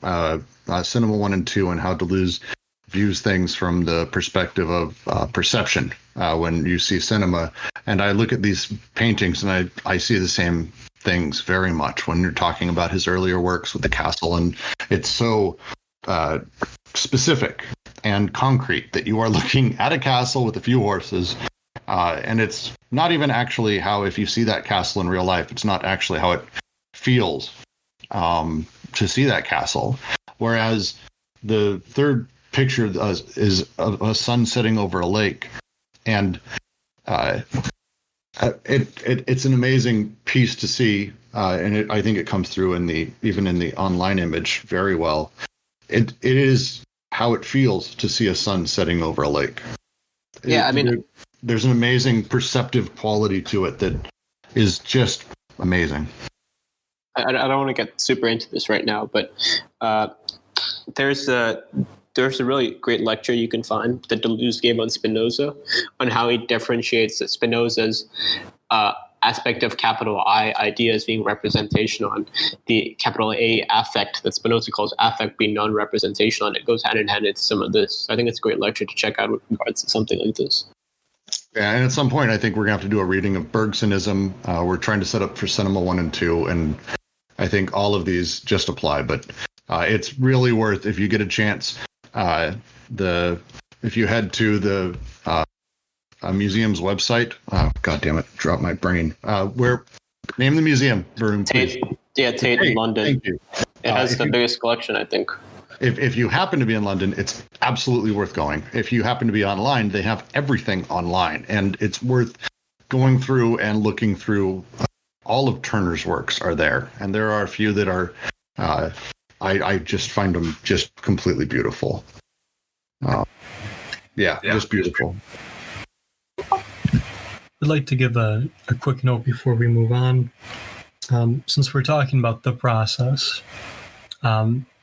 Cinema 1 and 2 and how Deleuze views things from the perspective of perception when you see cinema. And I look at these paintings and I see the same things very much when you're talking about his earlier works with the castle, and it's so specific and concrete that you are looking at a castle with a few horses. And it's not even actually how, if you see that castle in real life, it's not actually how it feels to see that castle. Whereas the third picture is a sun setting over a lake. And it's an amazing piece to see. And I think it comes through even in the online image very well. It is how it feels to see a sun setting over a lake. Yeah, I mean, there's an amazing perceptive quality to it that is just amazing. I don't want to get super into this right now, but there's a really great lecture you can find that Deleuze gave on Spinoza, on how he differentiates Spinoza's aspect of capital I idea as being representational, and the capital A affect that Spinoza calls affect being non-representational, and it goes hand in hand into some of this. I think it's a great lecture to check out with regards to something like this. Yeah, and at some point I think we're going to have to do a reading of Bergsonism. We're trying to set up for Cinema 1 and 2, and I think all of these just apply, but it's really worth, if you get a chance, if you head to the museum's website. God damn it, dropped my brain. Name the museum, Varun, please. Tate in London. Thank you. It has the biggest collection, I think. If you happen to be in London, it's absolutely worth going. If you happen to be online, they have everything online, and it's worth going through and looking through. All of Turner's works are there, and there are a few that are, I just find them just completely beautiful. Just beautiful. I'd like to give a quick note before we move on. Since we're talking about the process,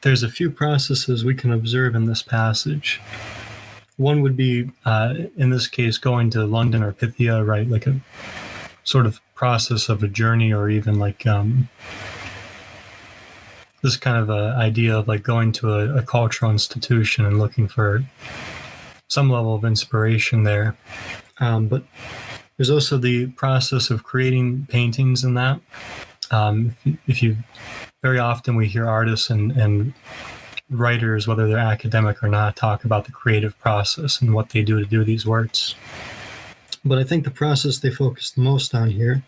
there's a few processes we can observe in this passage. One would be, in this case, going to London or Pythia, right? Like a sort of process of a journey, or even like this kind of a idea of like going to a cultural institution and looking for some level of inspiration there. But There's also the process of creating paintings in that. If you very often we hear artists and writers, whether they're academic or not, talk about the creative process and what they do to do these works. But I think the process they focus the most on here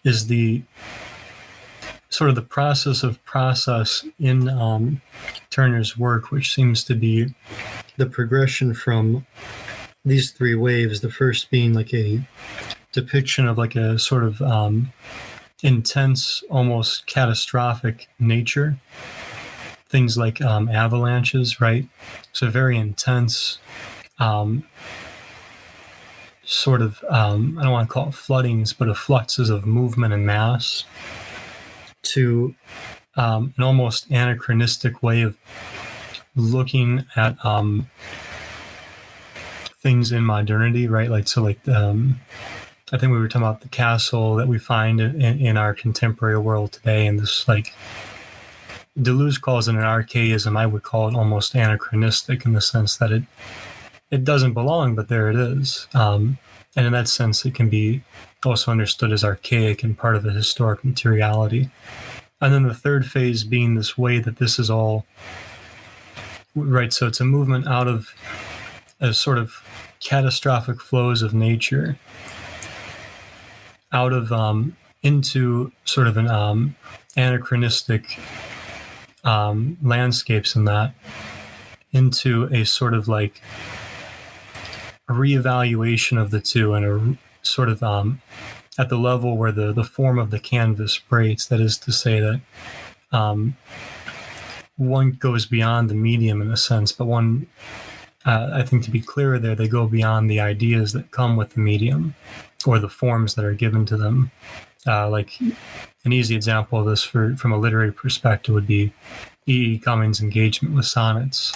is the sort of the process of process in Turner's work, which seems to be the progression from these three waves, the first being like a depiction of like a sort of intense, almost catastrophic nature. Things like avalanches, right? So very intense sort of, I don't want to call it floodings, but fluxes of movement and mass, to an almost anachronistic way of looking at things in modernity, right? Like, so like, I think we were talking about the castle that we find in our contemporary world today, and this, like, Deleuze calls it an archaism. I would call it almost anachronistic in the sense that it doesn't belong, but there it is. And in that sense, it can be also understood as archaic and part of a historic materiality. And then the third phase being this way that this is all, right, so it's a movement out of a sort of catastrophic flows of nature, out of into sort of an anachronistic landscapes, in that, into a sort of like a reevaluation of the two, and a sort of at the level where the form of the canvas breaks. That is to say that one goes beyond the medium in a sense, but one, I think to be clearer there, they go beyond the ideas that come with the medium or the forms that are given to them. Like an easy example of this from a literary perspective would be E. Cummings' engagement with sonnets.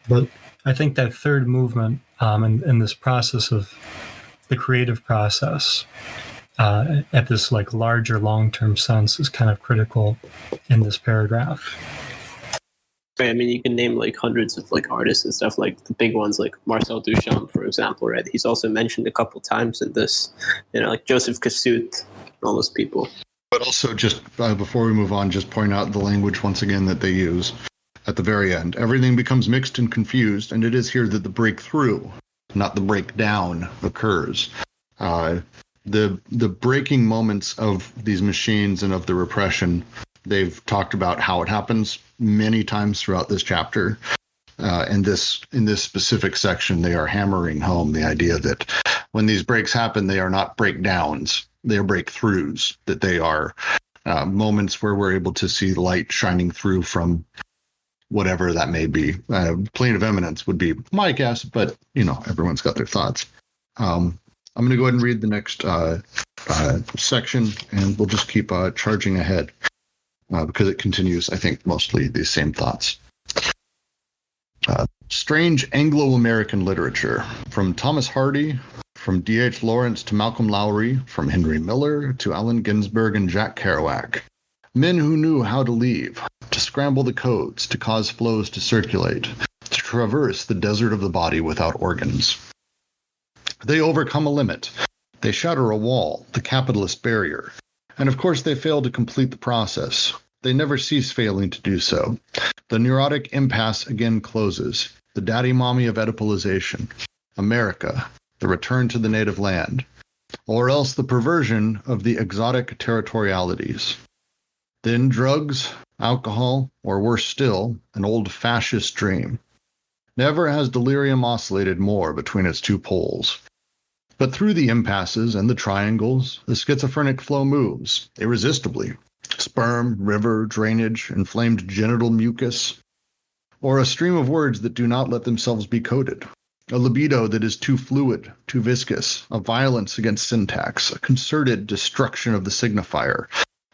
But I think that third movement in this process of the creative process at this like larger long-term sense is kind of critical in this paragraph. Right, I mean, you can name like hundreds of like artists and stuff, like the big ones like Marcel Duchamp, for example, right? He's also mentioned a couple times in this, like Joseph Cassuth, all those people. But also, just before we move on, just point out the language once again that they use at the very end. Everything becomes mixed and confused, and it is here that the breakthrough, not the breakdown, occurs. The breaking moments of these machines and of the repression, they've talked about how it happens many times throughout this chapter. In this specific section, they are hammering home the idea that when these breaks happen, they are not breakdowns, they are breakthroughs, that they are moments where we're able to see light shining through from whatever that may be. Plane of eminence would be my guess, but everyone's got their thoughts. I'm going to go ahead and read the next section, and we'll just keep charging ahead because it continues, I think, mostly these same thoughts. Strange Anglo-American literature, from Thomas Hardy, from D.H. Lawrence to Malcolm Lowry, from Henry Miller to Allen Ginsberg and Jack Kerouac. Men who knew how to leave, to scramble the codes, to cause flows to circulate, to traverse the desert of the body without organs. They overcome a limit. They shatter a wall, the capitalist barrier. And of course they fail to complete the process. They never cease failing to do so. The neurotic impasse again closes. The daddy-mommy of Oedipalization. America, the return to the native land. Or else the perversion of the exotic territorialities. Then drugs, alcohol, or worse still, an old fascist dream. Never has delirium oscillated more between its two poles. But through the impasses and the triangles, the schizophrenic flow moves, irresistibly. Sperm, river, drainage, inflamed genital mucus, or a stream of words that do not let themselves be coded. A libido that is too fluid, too viscous, a violence against syntax, a concerted destruction of the signifier,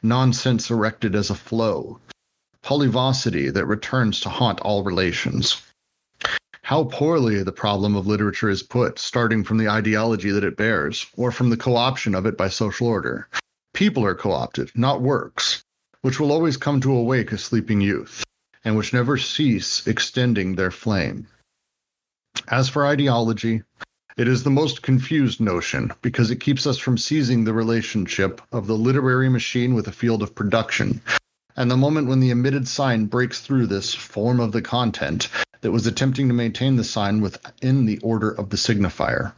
nonsense erected as a flow, polyvocity that returns to haunt all relations. How poorly the problem of literature is put, starting from the ideology that it bears, or from the co-option of it by social order. People are co-opted, not works, which will always come to awake a sleeping youth, and which never cease extending their flame. As for ideology, It is the most confused notion because it keeps us from seizing the relationship of the literary machine with the field of production, and the moment when the emitted sign breaks through this form of the content that was attempting to maintain the sign within the order of the signifier.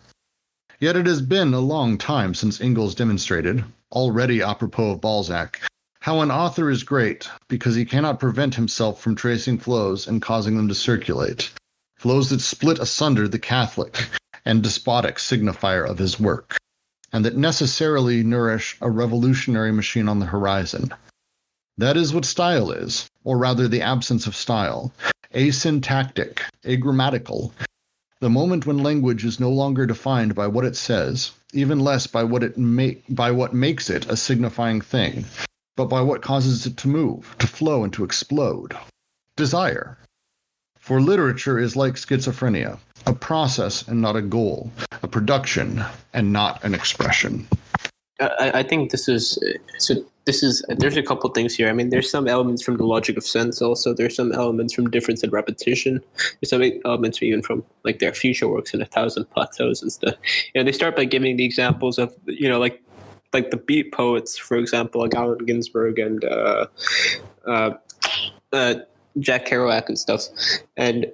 Yet it has been a long time since Ingalls demonstrated, already apropos of Balzac, how an author is great because he cannot prevent himself from tracing flows and causing them to circulate, flows that split asunder the Catholic and despotic signifier of his work, and that necessarily nourish a revolutionary machine on the horizon. That is what style is, or rather the absence of style, asyntactic, agrammatical, the moment when language is no longer defined by what it says, even less by what makes it a signifying thing, but by what causes it to move, to flow, and to explode. Desire. For literature is like schizophrenia, a process and not a goal, a production and not an expression. I think there's a couple things here. I mean, there's some elements from the logic of sense also. There's some elements from difference and repetition. There's some elements even from like their future works in 1,000 Plateaus and stuff. They start by giving the examples of, like the beat poets, for example, like Allen Ginsberg and Jack Kerouac and stuff. And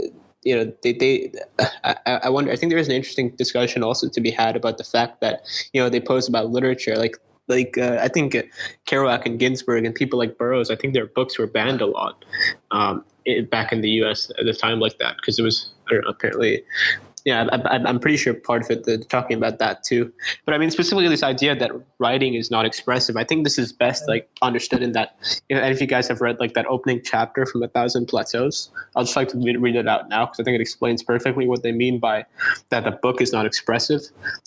I wonder. I think there is an interesting discussion also to be had about the fact that they pose about literature. I think Kerouac and Ginsberg and people like Burroughs. I think their books were banned a lot back in the U.S. at a time like that because it was apparently. Yeah, I'm pretty sure part of it they're talking about that too. But I mean, specifically this idea that writing is not expressive. I think this is best understood in that. And if you guys have read that opening chapter from 1,000 Plateaus, I'll just like to read it out now because I think it explains perfectly what they mean by that the book is not expressive,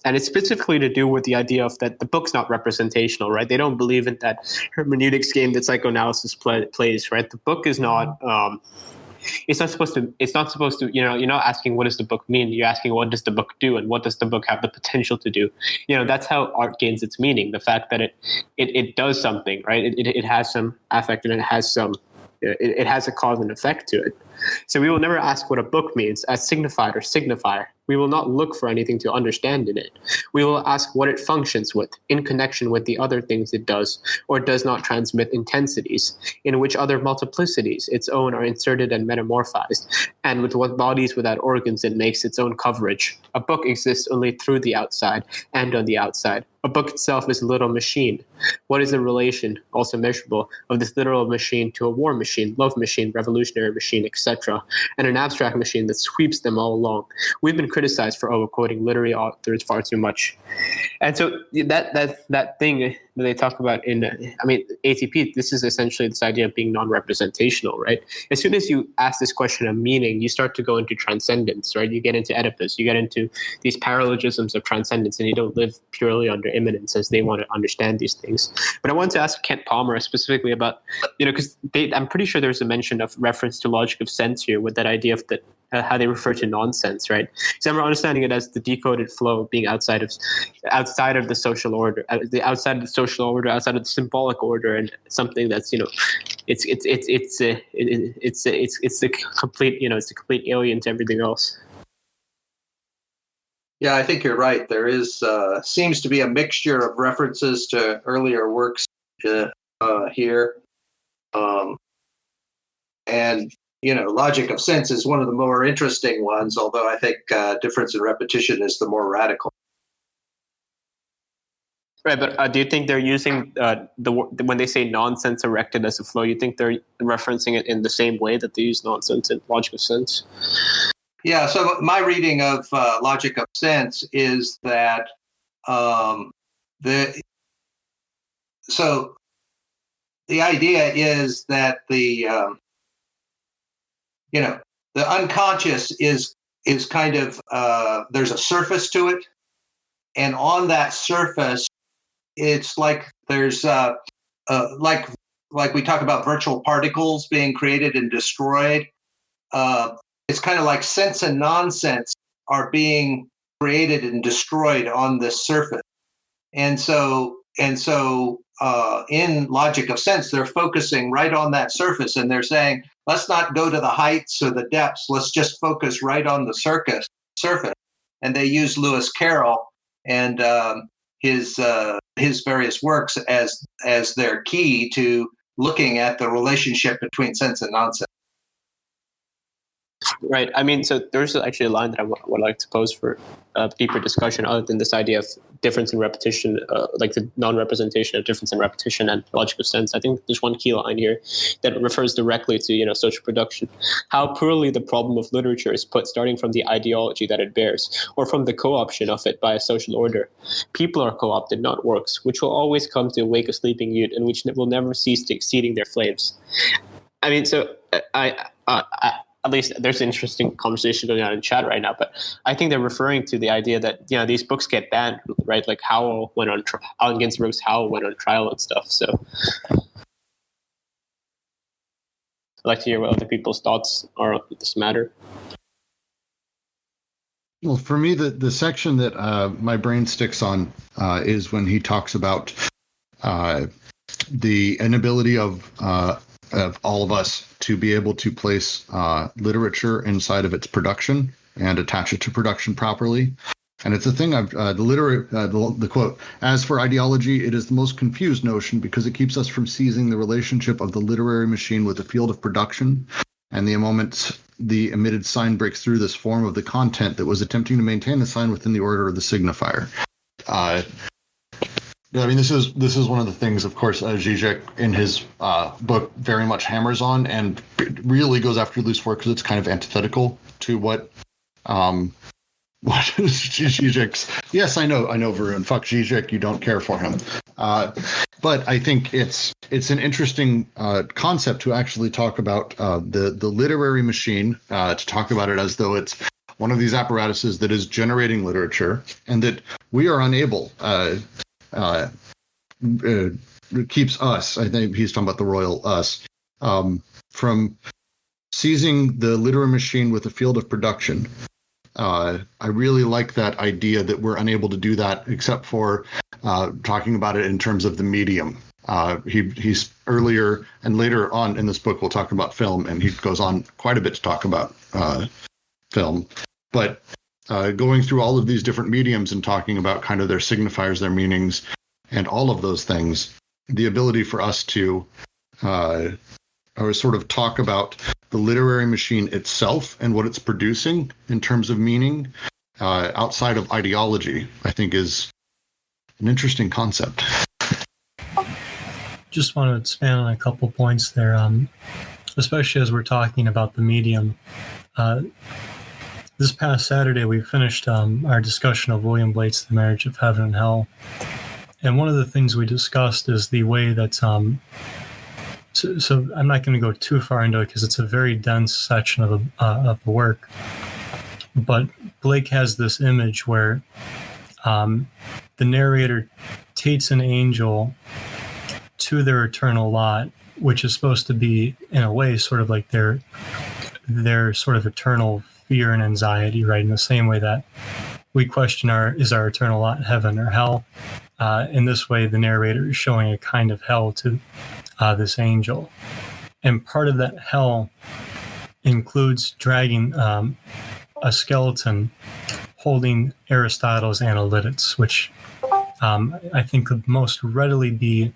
and it's specifically to do with the idea of that the book's not representational, right? They don't believe in that hermeneutics game that psychoanalysis plays, right? The book is not. It's not supposed to, you're not asking what does the book mean. You're asking what does the book do and what does the book have the potential to do. That's how art gains its meaning. The fact that it does something, right? It has some affect and it has a cause and effect to it. So we will never ask what a book means as signified or signifier. We will not look for anything to understand in it. We will ask what it functions with, in connection with the other things it does or does not transmit intensities, in which other multiplicities its own are inserted and metamorphized, and with what bodies without organs it makes its own coverage. A book exists only through the outside and on the outside. A book itself is a little machine. What is the relation, also measurable, of this literal machine to a war machine, love machine, revolutionary machine, etc., and an abstract machine that sweeps them all along? We've been criticized for overquoting literary authors far too much. And so that thing that they talk about in, ATP, this is essentially this idea of being non-representational, right? As soon as you ask this question of meaning, you start to go into transcendence, right? You get into Oedipus, you get into these paralogisms of transcendence, and you don't live purely under immanence as they want to understand these things. But I wanted to ask Kent Palmer specifically about, because I'm pretty sure there's a mention of reference to logic of sense here with that idea of that how they refer to nonsense, right? So I'm understanding it as the decoded flow being outside of the social order, outside of the symbolic order, and something that's it's the complete it's the complete alien to everything else. Yeah, I think you're right. There is seems to be a mixture of references to earlier works here, and logic of sense is one of the more interesting ones, although I think difference and repetition is the more radical. Right, but do you think they're using when they say nonsense erected as a flow, you think they're referencing it in the same way that they use nonsense in logic of sense? Yeah, so my reading of logic of sense is that the idea is that the unconscious is kind of there's a surface to it, and on that surface, it's like there's like we talk about virtual particles being created and destroyed. It's kind of like sense and nonsense are being created and destroyed on this surface, and so in logic of sense, they're focusing right on that surface, and they're saying, let's not go to the heights or the depths. Let's just focus right on the surface. and they use Lewis Carroll and his various works as their key to looking at the relationship between sense and nonsense. Right. I mean, so there's actually a line that I would like to pose for a deeper discussion, other than this idea of difference in repetition, like the non-representation of difference in repetition and logical sense. I think there's one key line here that refers directly to, social production. How poorly the problem of literature is put, starting from the ideology that it bears, or from the co-option of it by a social order. People are co-opted, not works, which will always come to awake a sleeping youth, and which will never cease to exceeding their flames. I mean, so I at least there's an interesting conversation going on in chat right now, but I think they're referring to the idea that, these books get banned, right? Like Howell went on Allen Ginsberg's Howell went on trial and stuff. So I'd like to hear what other people's thoughts are on this matter. Well, for me, the section that my brain sticks on is when he talks about the inability of all of us to be able to place literature inside of its production and attach it to production properly. And it's a thing the quote, "As for ideology, it is the most confused notion because it keeps us from seizing the relationship of the literary machine with the field of production. And the moment the emitted sign breaks through this form of the content that was attempting to maintain the sign within the order of the signifier." I mean, this is one of the things, of course, Zizek in his book very much hammers on and really goes after loose work because it's kind of antithetical to what Zizek's. Yes, I know, Varun. Fuck Zizek, you don't care for him. But I think it's an interesting concept to actually talk about the literary machine, to talk about it as though it's one of these apparatuses that is generating literature, and that we are unable. It keeps us, I think he's talking about the royal us, from seizing the literary machine with the field of production. I really like that idea that we're unable to do that except for talking about it in terms of the medium. He's earlier and later on in this book, we'll talk about film, and he goes on quite a bit to talk about film. But going through all of these different mediums and talking about kind of their signifiers, their meanings, and all of those things, the ability for us to or sort of talk about the literary machine itself and what it's producing in terms of meaning outside of ideology, I think is an interesting concept. Just want to expand on a couple points there, especially as we're talking about the medium. This past Saturday, we finished our discussion of William Blake's The Marriage of Heaven and Hell. And one of the things we discussed is the way that, so I'm not going to go too far into it because it's a very dense section of the work. But Blake has this image where the narrator takes an angel to their eternal lot, which is supposed to be, in a way, sort of like their sort of eternal fear and anxiety, right? In the same way that we question is our eternal lot heaven or hell? In this way, the narrator is showing a kind of hell to this angel. And part of that hell includes dragging a skeleton holding Aristotle's Analytics, which I think could most readily be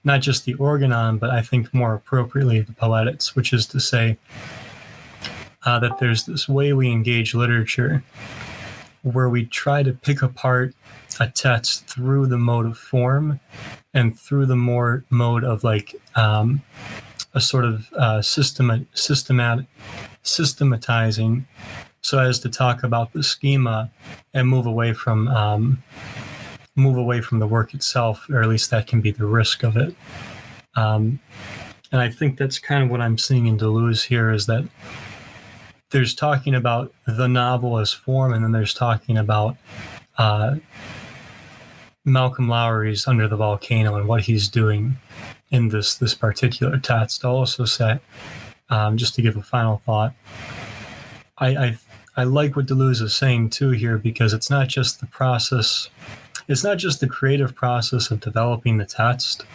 not just the organon, but I think more appropriately the Poetics, which is to say that there's this way we engage literature where we try to pick apart a text through the mode of form and through the mode of like a sort of systematizing, so as to talk about the schema and move away from the work itself, or at least that can be the risk of it. And I think that's kind of what I'm seeing in Deleuze here, is that there's talking about the novel as form, and then there's talking about Malcolm Lowry's Under the Volcano and what he's doing in this particular text. I'll also say, just to give a final thought, I like what Deleuze is saying too here, because it's not just the process, it's not just the creative process of developing the text.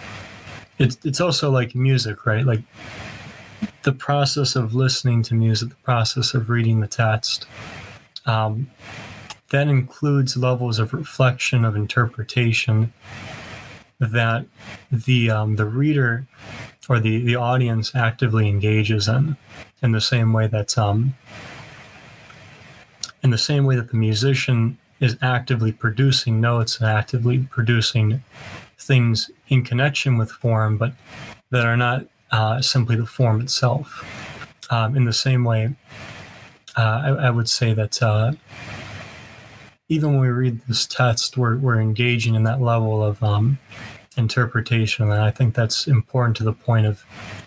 It's also like music, right? Like the process of listening to music, the process of reading the text. that includes levels of reflection, of interpretation that the reader or the audience actively engages in the same way that the musician is actively producing notes and actively producing things in connection with form, but that are not simply the form itself. In the same way, I would say that even when we read this text, we're engaging in that level of interpretation, and I think that's important to the point of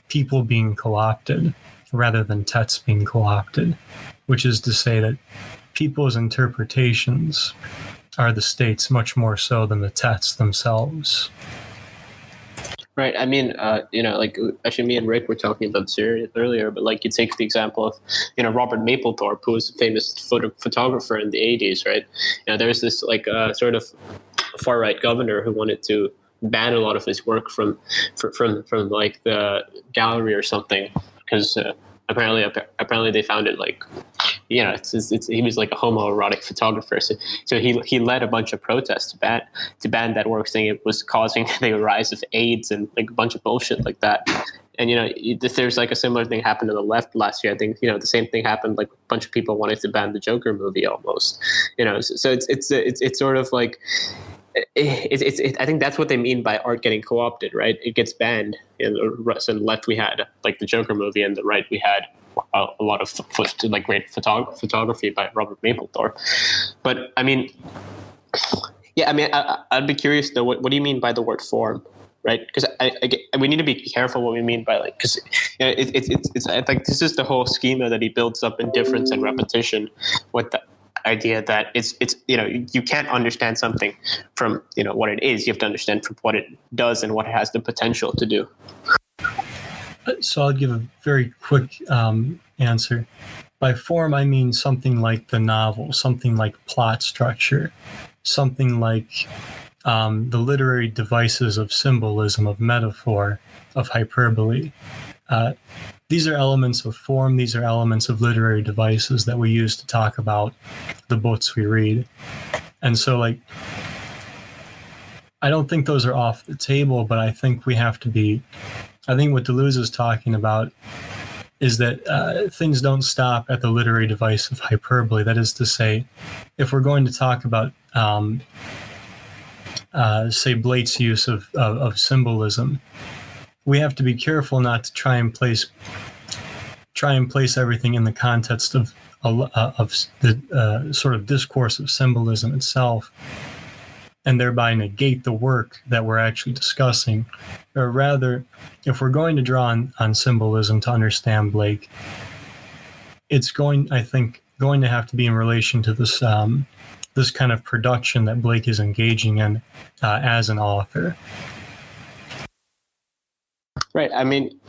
people being co-opted rather than text being co-opted, which is to say that people's interpretations are the states much more so than the texts themselves. Right. I mean, like actually me and Rick were talking about this earlier, but like you take the example of, Robert Mapplethorpe, who was a famous photographer in the 80s, right? There's this like sort of far right governor who wanted to ban a lot of his work from like the gallery or something because apparently they found it like, he was like a homoerotic photographer. So he led a bunch of protests to ban that work, saying it was causing the rise of AIDS and like a bunch of bullshit like that. And, there's like a similar thing happened to the left last year. I think, the same thing happened, like a bunch of people wanted to ban the Joker movie almost, so it's sort of like, I think that's what they mean by art getting co-opted, right? It gets banned. So on the left we had like the Joker movie, and the right we had a lot of great photography by Robert Mapplethorpe. But I mean, I'd be curious though. What do you mean by the word form, right? Because we need to be careful what we mean by because it's I think this is the whole schema that he builds up in difference and repetition with the idea that it's you can't understand something from what it is. You have to understand from what it does and what it has the potential to do. So I'll give a very quick answer. By form, I mean something like the novel, something like plot structure, something like the literary devices of symbolism, of metaphor, of hyperbole. These are elements of form. These are elements of literary devices that we use to talk about the books we read. And so, I don't think those are off the table, but I think we have to be... I think what Deleuze is talking about is that things don't stop at the literary device of hyperbole. That is to say, if we're going to talk about, say, Blake's use of symbolism, we have to be careful not to try and place everything in the context of the sort of discourse of symbolism itself, and thereby negate the work that we're actually discussing. Or rather, if we're going to draw on symbolism to understand Blake, it's going to have to be in relation to this this kind of production that Blake is engaging in as an author. Right. I mean,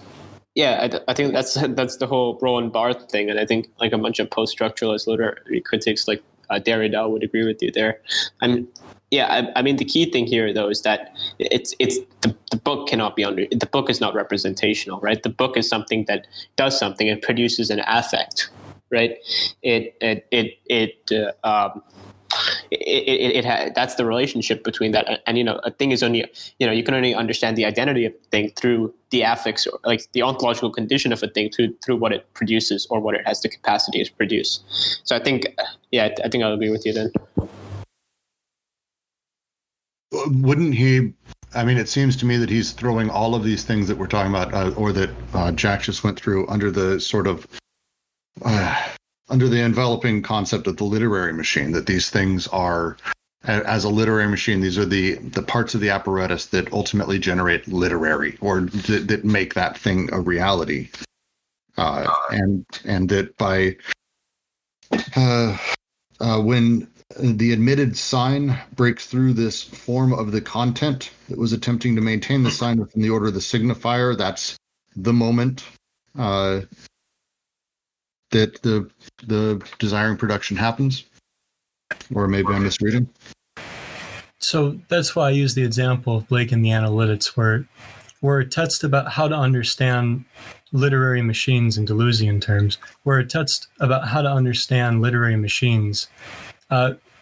I think that's the whole Roland Barthes thing, and I think like a bunch of post-structuralist literary critics like Derrida would agree with you there. I mean, the key thing here though is that the book cannot be the book is not representational, right? The book is something that does something and produces an affect, right? That's the relationship between that, and a thing is only you can only understand the identity of a thing through the affects, or like the ontological condition of a thing through what it produces or what it has the capacity to produce. So I think I'll agree with you then. Wouldn't he? I mean, it seems to me that he's throwing all of these things that we're talking about, or that Jack just went through, under the sort of under the enveloping concept of the literary machine. That these things are, as a literary machine, these are the parts of the apparatus that ultimately generate literary, or that make that thing a reality, and that by when the admitted sign breaks through this form of the content that was attempting to maintain the sign within the order of the signifier, that's the moment that the desiring production happens. Or maybe I'm misreading. So that's why I use the example of Blake and the Analytics, where it text about how to understand literary machines in Deleuzian terms, where it text about how to understand literary machines.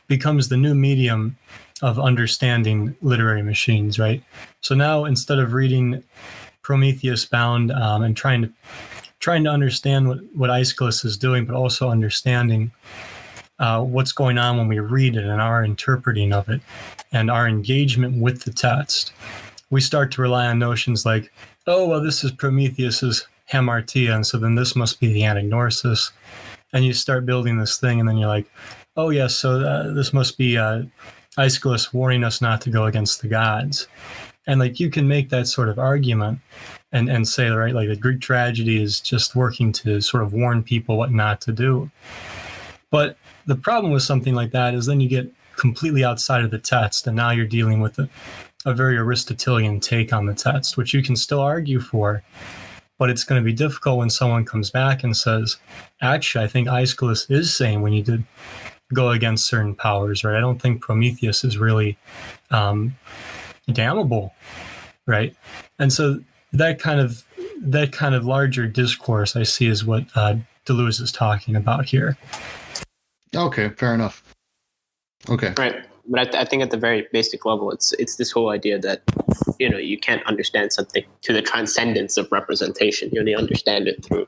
becomes the new medium of understanding literary machines, right? So now instead of reading Prometheus Bound and trying to understand what Aeschylus is doing, but also understanding what's going on when we read it and our interpreting of it and our engagement with the text, we start to rely on notions like, oh, well, this is Prometheus's hamartia, and so then this must be the anagnosis. And you start building this thing, and then you're like, oh, yes, so this must be Aeschylus warning us not to go against the gods. And like you can make that sort of argument and say, right, like the Greek tragedy is just working to sort of warn people what not to do. But the problem with something like that is then you get completely outside of the text, and now you're dealing with a very Aristotelian take on the text, which you can still argue for, but it's going to be difficult when someone comes back and says, actually, I think Aeschylus is saying we need to go against certain powers, right? I don't think Prometheus is really damnable, right? And so that kind of larger discourse I see is what Deleuze is talking about here. Okay, fair enough. Okay. Right. But I think at the very basic level, it's this whole idea that, you can't understand something to the transcendence of representation. You only understand it through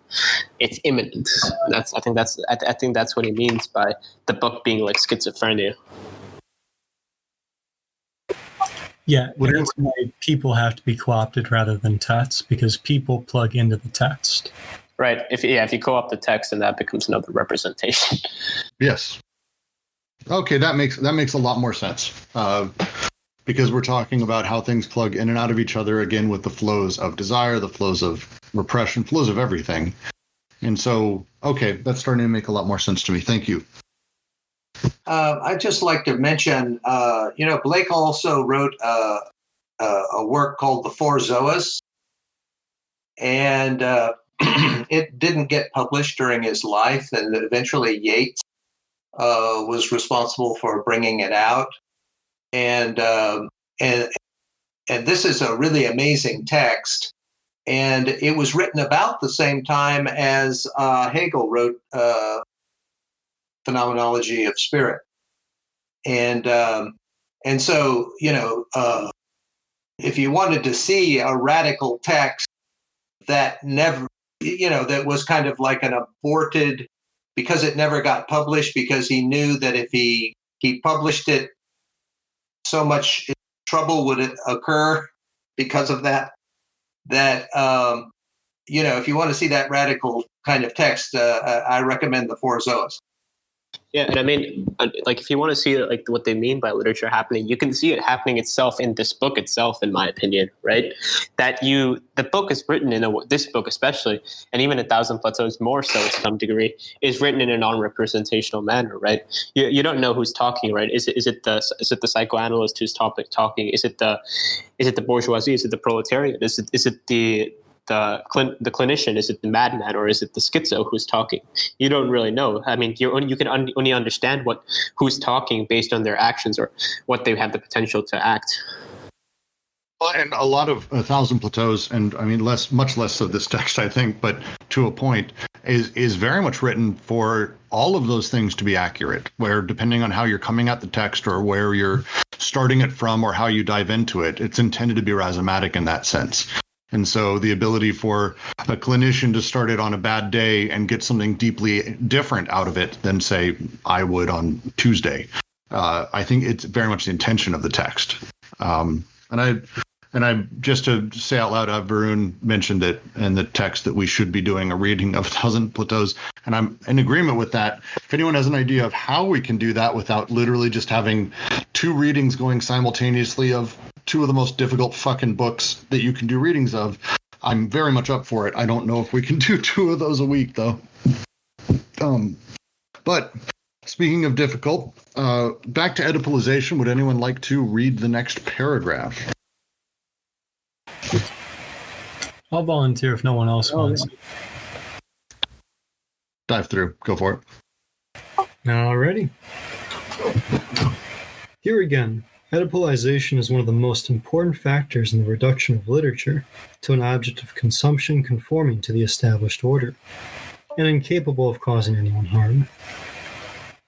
its immanence. I think that's what he means by the book being like schizophrenia. Yeah, that's why people have to be co-opted rather than texts, because people plug into the text. Right. If you co-opt the text, then that becomes another representation. Yes. Okay, that makes a lot more sense. Because we're talking about how things plug in and out of each other, again, with the flows of desire, the flows of repression, flows of everything. And so, okay, that's starting to make a lot more sense to me. Thank you. I'd just like to mention, Blake also wrote a work called The Four Zoas, and it didn't get published during his life, and eventually Yeats was responsible for bringing it out. And this is a really amazing text, and it was written about the same time as Hegel wrote Phenomenology of Spirit, and so if you wanted to see a radical text that never, that was kind of like an aborted, because it never got published, because he knew that if he published it, so much trouble would occur because of that. If you want to see that radical kind of text, I recommend The Four Zoas. Yeah, and I mean, like, if you want to see like what they mean by literature happening, you can see it happening itself in this book itself, in my opinion, right? The book is written this book especially, and even 1,000 Plateaus more so to some degree, is written in a non-representational manner, right? You don't know who's talking, right? Is it the psychoanalyst who's talking? Is it the bourgeoisie? Is it the proletariat? Is it the clinician? Is it the madman, or is it the schizo who's talking? You don't really know. I mean, you can only understand who's talking based on their actions or what they have the potential to act. Well, and a lot of 1,000 Plateaus, and I mean much less of this text, I think, but to a point, is very much written for all of those things to be accurate, where depending on how you're coming at the text or where you're starting it from or how you dive into it, it's intended to be rhizomatic in that sense. And so the ability for a clinician to start it on a bad day and get something deeply different out of it than, say, I would on Tuesday, I think it's very much the intention of the text. And I just to say out loud, Varun mentioned it in the text that we should be doing a reading of 1,000 Plateaus, and I'm in agreement with that. If anyone has an idea of how we can do that without literally just having 2 readings going simultaneously of 2 of the most difficult fucking books that you can do readings of, I'm very much up for it. I don't know if we can do 2 of those a week, though. But speaking of difficult, back to Oedipalization, would anyone like to read the next paragraph? I'll volunteer if no one else wants. Dive through. Go for it. Alrighty. Here again, Oedipalization is one of the most important factors in the reduction of literature to an object of consumption conforming to the established order, and incapable of causing anyone harm.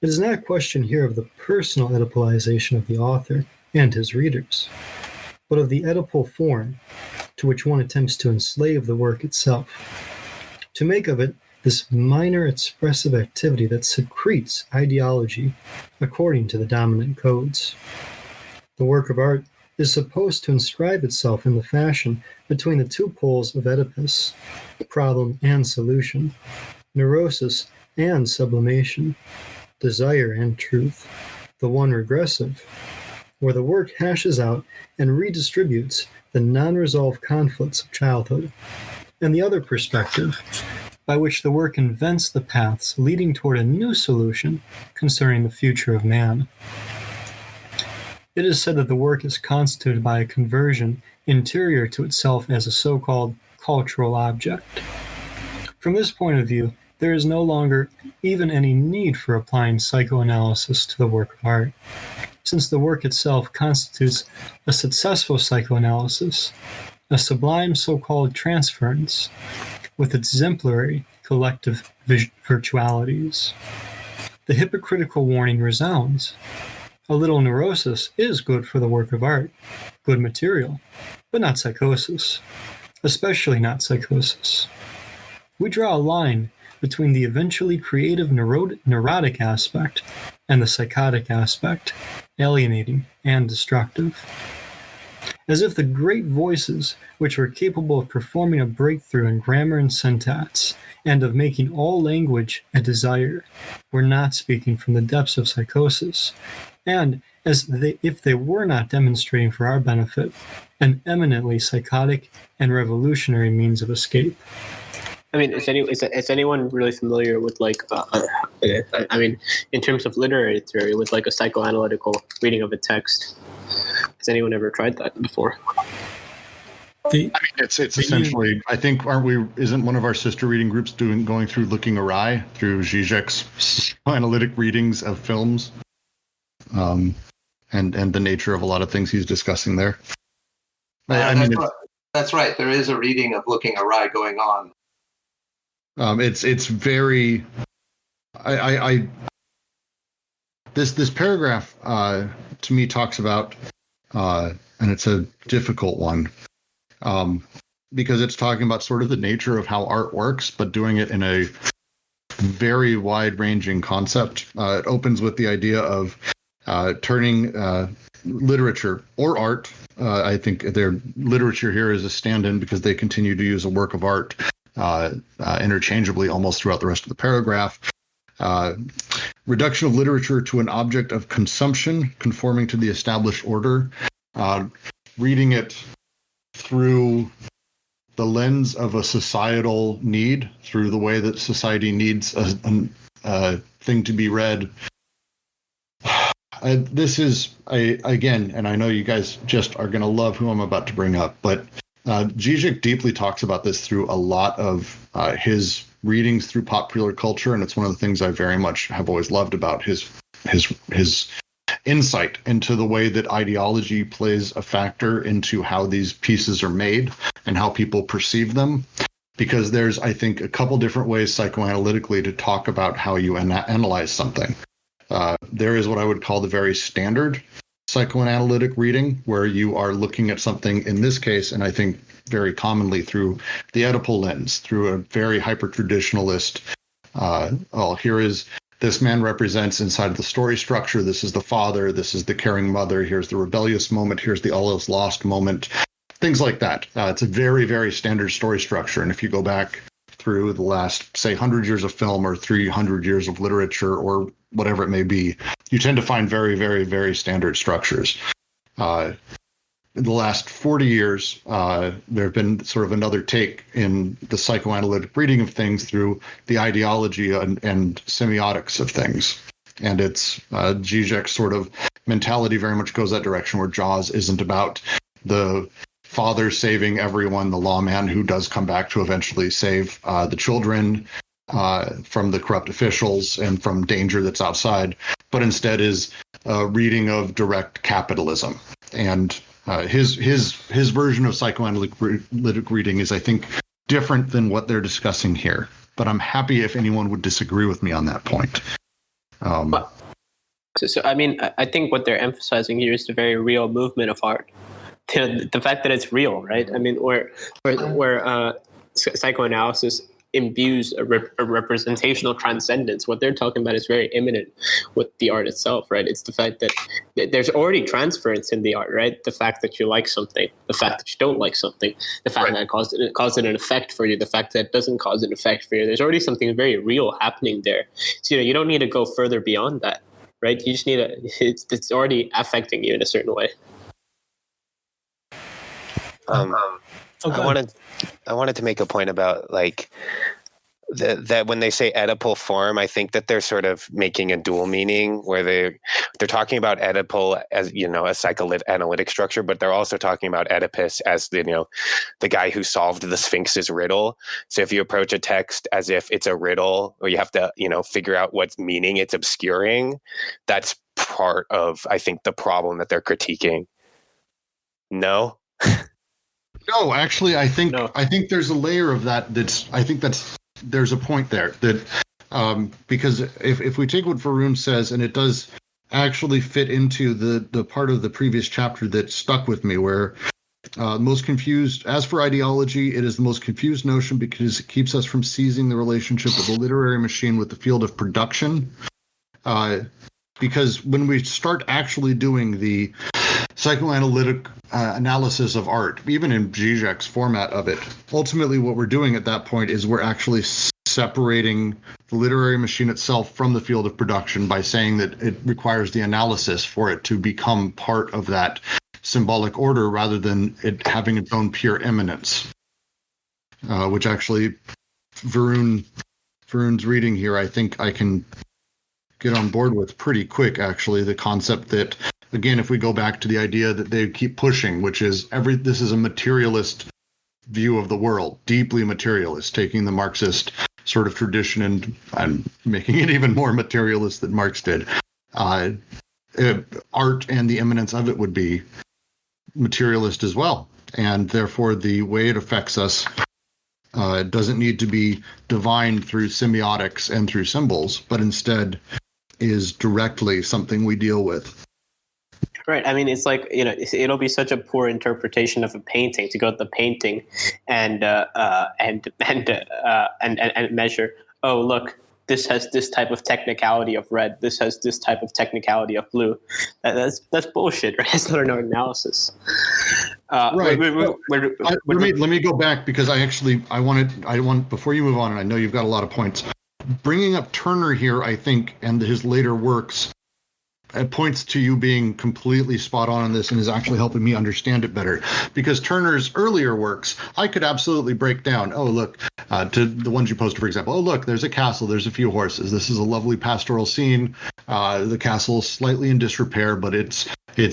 It is not a question here of the personal Oedipalization of the author and his readers, but of the Oedipal form to which one attempts to enslave the work itself, to make of it this minor expressive activity that secretes ideology according to the dominant codes. The work of art is supposed to inscribe itself in the fashion between the two poles of Oedipus, problem and solution, neurosis and sublimation, desire and truth, the one regressive, where the work hashes out and redistributes the non-resolved conflicts of childhood, and the other perspective, by which the work invents the paths leading toward a new solution concerning the future of man. It is said that the work is constituted by a conversion interior to itself as a so-called cultural object. From this point of view, there is no longer even any need for applying psychoanalysis to the work of art, since the work itself constitutes a successful psychoanalysis, a sublime so-called transference, with its exemplary collective virtualities. The hypocritical warning resounds. A little neurosis is good for the work of art, good material, but not psychosis, especially not psychosis. We draw a line between the eventually creative neurotic aspect and the psychotic aspect, alienating and destructive. As if the great voices which were capable of performing a breakthrough in grammar and syntax, and of making all language a desire, were not speaking from the depths of psychosis, and if they were not demonstrating for our benefit an eminently psychotic and revolutionary means of escape. I mean, is anyone really familiar with in terms of literary theory, with like a psychoanalytical reading of a text? Has anyone ever tried that before? It's essentially, I think, isn't one of our sister reading groups going through Looking Awry through Zizek's analytic readings of films, and the nature of a lot of things he's discussing there. That's right. There is a reading of Looking Awry going on. It's very, this paragraph to me talks about, and it's a difficult one, because it's talking about sort of the nature of how art works, but doing it in a very wide-ranging concept. It opens with the idea of turning literature or art. I think their literature here is a stand-in because they continue to use a work of art interchangeably almost throughout the rest of the paragraph. Reduction of literature to an object of consumption, conforming to the established order. Reading it through the lens of a societal need, through the way that society needs a thing to be read. This is, again, and I know you guys just are going to love who I'm about to bring up, but Zizek deeply talks about this through a lot of his readings through popular culture, and it's one of the things I very much have always loved about his insight into the way that ideology plays a factor into how these pieces are made and how people perceive them. Because there's, I think, a couple different ways psychoanalytically to talk about how you analyze something. There is what I would call the very standard psychoanalytic reading, where you are looking at something, in this case, and I think very commonly through the Oedipal lens, through a very hyper-traditionalist, here is this man represents inside of the story structure, this is the father, this is the caring mother, here's the rebellious moment, here's the all is lost moment, things like that. It's a very, very standard story structure, and if you go back through the last, say, 100 years of film or 300 years of literature or whatever it may be, you tend to find very, very, very standard structures. In the last 40 years, there have been sort of another take in the psychoanalytic reading of things through the ideology and semiotics of things. And it's Zizek's sort of mentality very much goes that direction, where Jaws isn't about the father saving everyone, the lawman who does come back to eventually save the children from the corrupt officials and from danger that's outside, but instead is a reading of direct capitalism. And his version of psychoanalytic reading is, I think, different than what they're discussing here. But I'm happy if anyone would disagree with me on that point. So I mean, I think what they're emphasizing here is the very real movement of art. The fact that it's real, right? I mean, where psychoanalysis imbues a representational transcendence. What they're talking about is very imminent with the art itself, right? It's the fact that there's already transference in the art, right? The fact that you like something, the fact that you don't like something, the fact that it causes an effect for you, the fact that it doesn't cause an effect for you. There's already something very real happening there. So, you don't need to go further beyond that, right? You just need it's already affecting you in a certain way. I wanted to make a point about like that when they say Oedipal form, I think that they're sort of making a dual meaning where they're talking about Oedipal as, a psychoanalytic structure, but they're also talking about Oedipus as the guy who solved the Sphinx's riddle. So if you approach a text as if it's a riddle or you have to, figure out what meaning it's obscuring, that's part of, I think, the problem that they're critiquing. No? No, actually, I think there's a layer of that. There's a point there that because if we take what Varun says, and it does actually fit into the part of the previous chapter that stuck with me, where most confused. As for ideology, it is the most confused notion because it keeps us from seizing the relationship of the literary machine with the field of production. Because when we start actually doing the psychoanalytic analysis of art, even in Zizek's format of it, ultimately what we're doing at that point is we're actually separating the literary machine itself from the field of production by saying that it requires the analysis for it to become part of that symbolic order rather than it having its own pure immanence, which actually Varun's reading here, I think I can get on board with pretty quick, actually, the concept that, again, if we go back to the idea that they keep pushing, which is this is a materialist view of the world, deeply materialist, taking the Marxist sort of tradition and making it even more materialist than Marx did. Art and the immanence of it would be materialist as well. And therefore, the way it affects us doesn't need to be divined through semiotics and through symbols, but instead is directly something we deal with. Right. I mean, it's like, it'll be such a poor interpretation of a painting to go to the painting and measure, oh, look, this has this type of technicality of red. This has this type of technicality of blue. That's bullshit, right? It's not an analysis. Right. Let me go back because I want before you move on, and I know you've got a lot of points. Bringing up Turner here, I think, and his later works, it points to you being completely spot on this and is actually helping me understand it better. Because Turner's earlier works, I could absolutely break down, oh, look, to the ones you posted, for example, oh, look, there's a castle, there's a few horses. This is a lovely pastoral scene. The castle's slightly in disrepair, but it's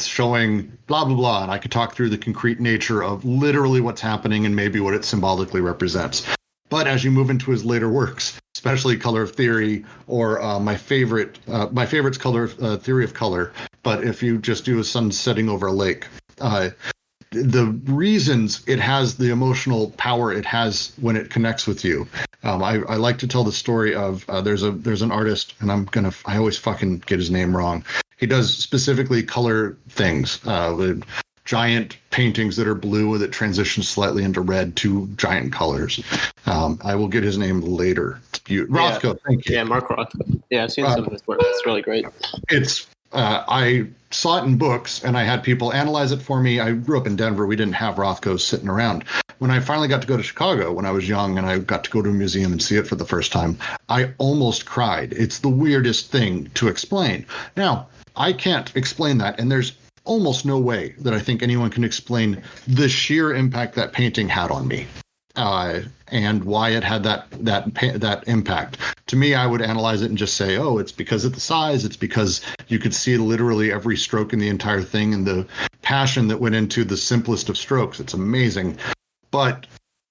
showing blah, blah, blah. And I could talk through the concrete nature of literally what's happening and maybe what it symbolically represents. But as you move into his later works, especially Color of Theory, or my favorite's Theory of Color, but if you just do a sun setting over a lake, the reasons it has the emotional power it has when it connects with you. I like to tell the story of there's an artist, and I always fucking get his name wrong. He does specifically color things. Giant paintings that are blue that transition slightly into red to giant colors. I will get his name later. It's beautiful. Rothko, thank you. Yeah, Mark Rothko. Yeah, I've seen some of his work. It's really great. I saw it in books, and I had people analyze it for me. I grew up in Denver. We didn't have Rothko sitting around. When I finally got to go to Chicago when I was young and I got to go to a museum and see it for the first time, I almost cried. It's the weirdest thing to explain. Now, I can't explain that, and there's almost no way that I think anyone can explain the sheer impact that painting had on me, and why it had that impact. To me, I would analyze it and just say, oh, it's because of the size. It's because you could see literally every stroke in the entire thing and the passion that went into the simplest of strokes. It's amazing. But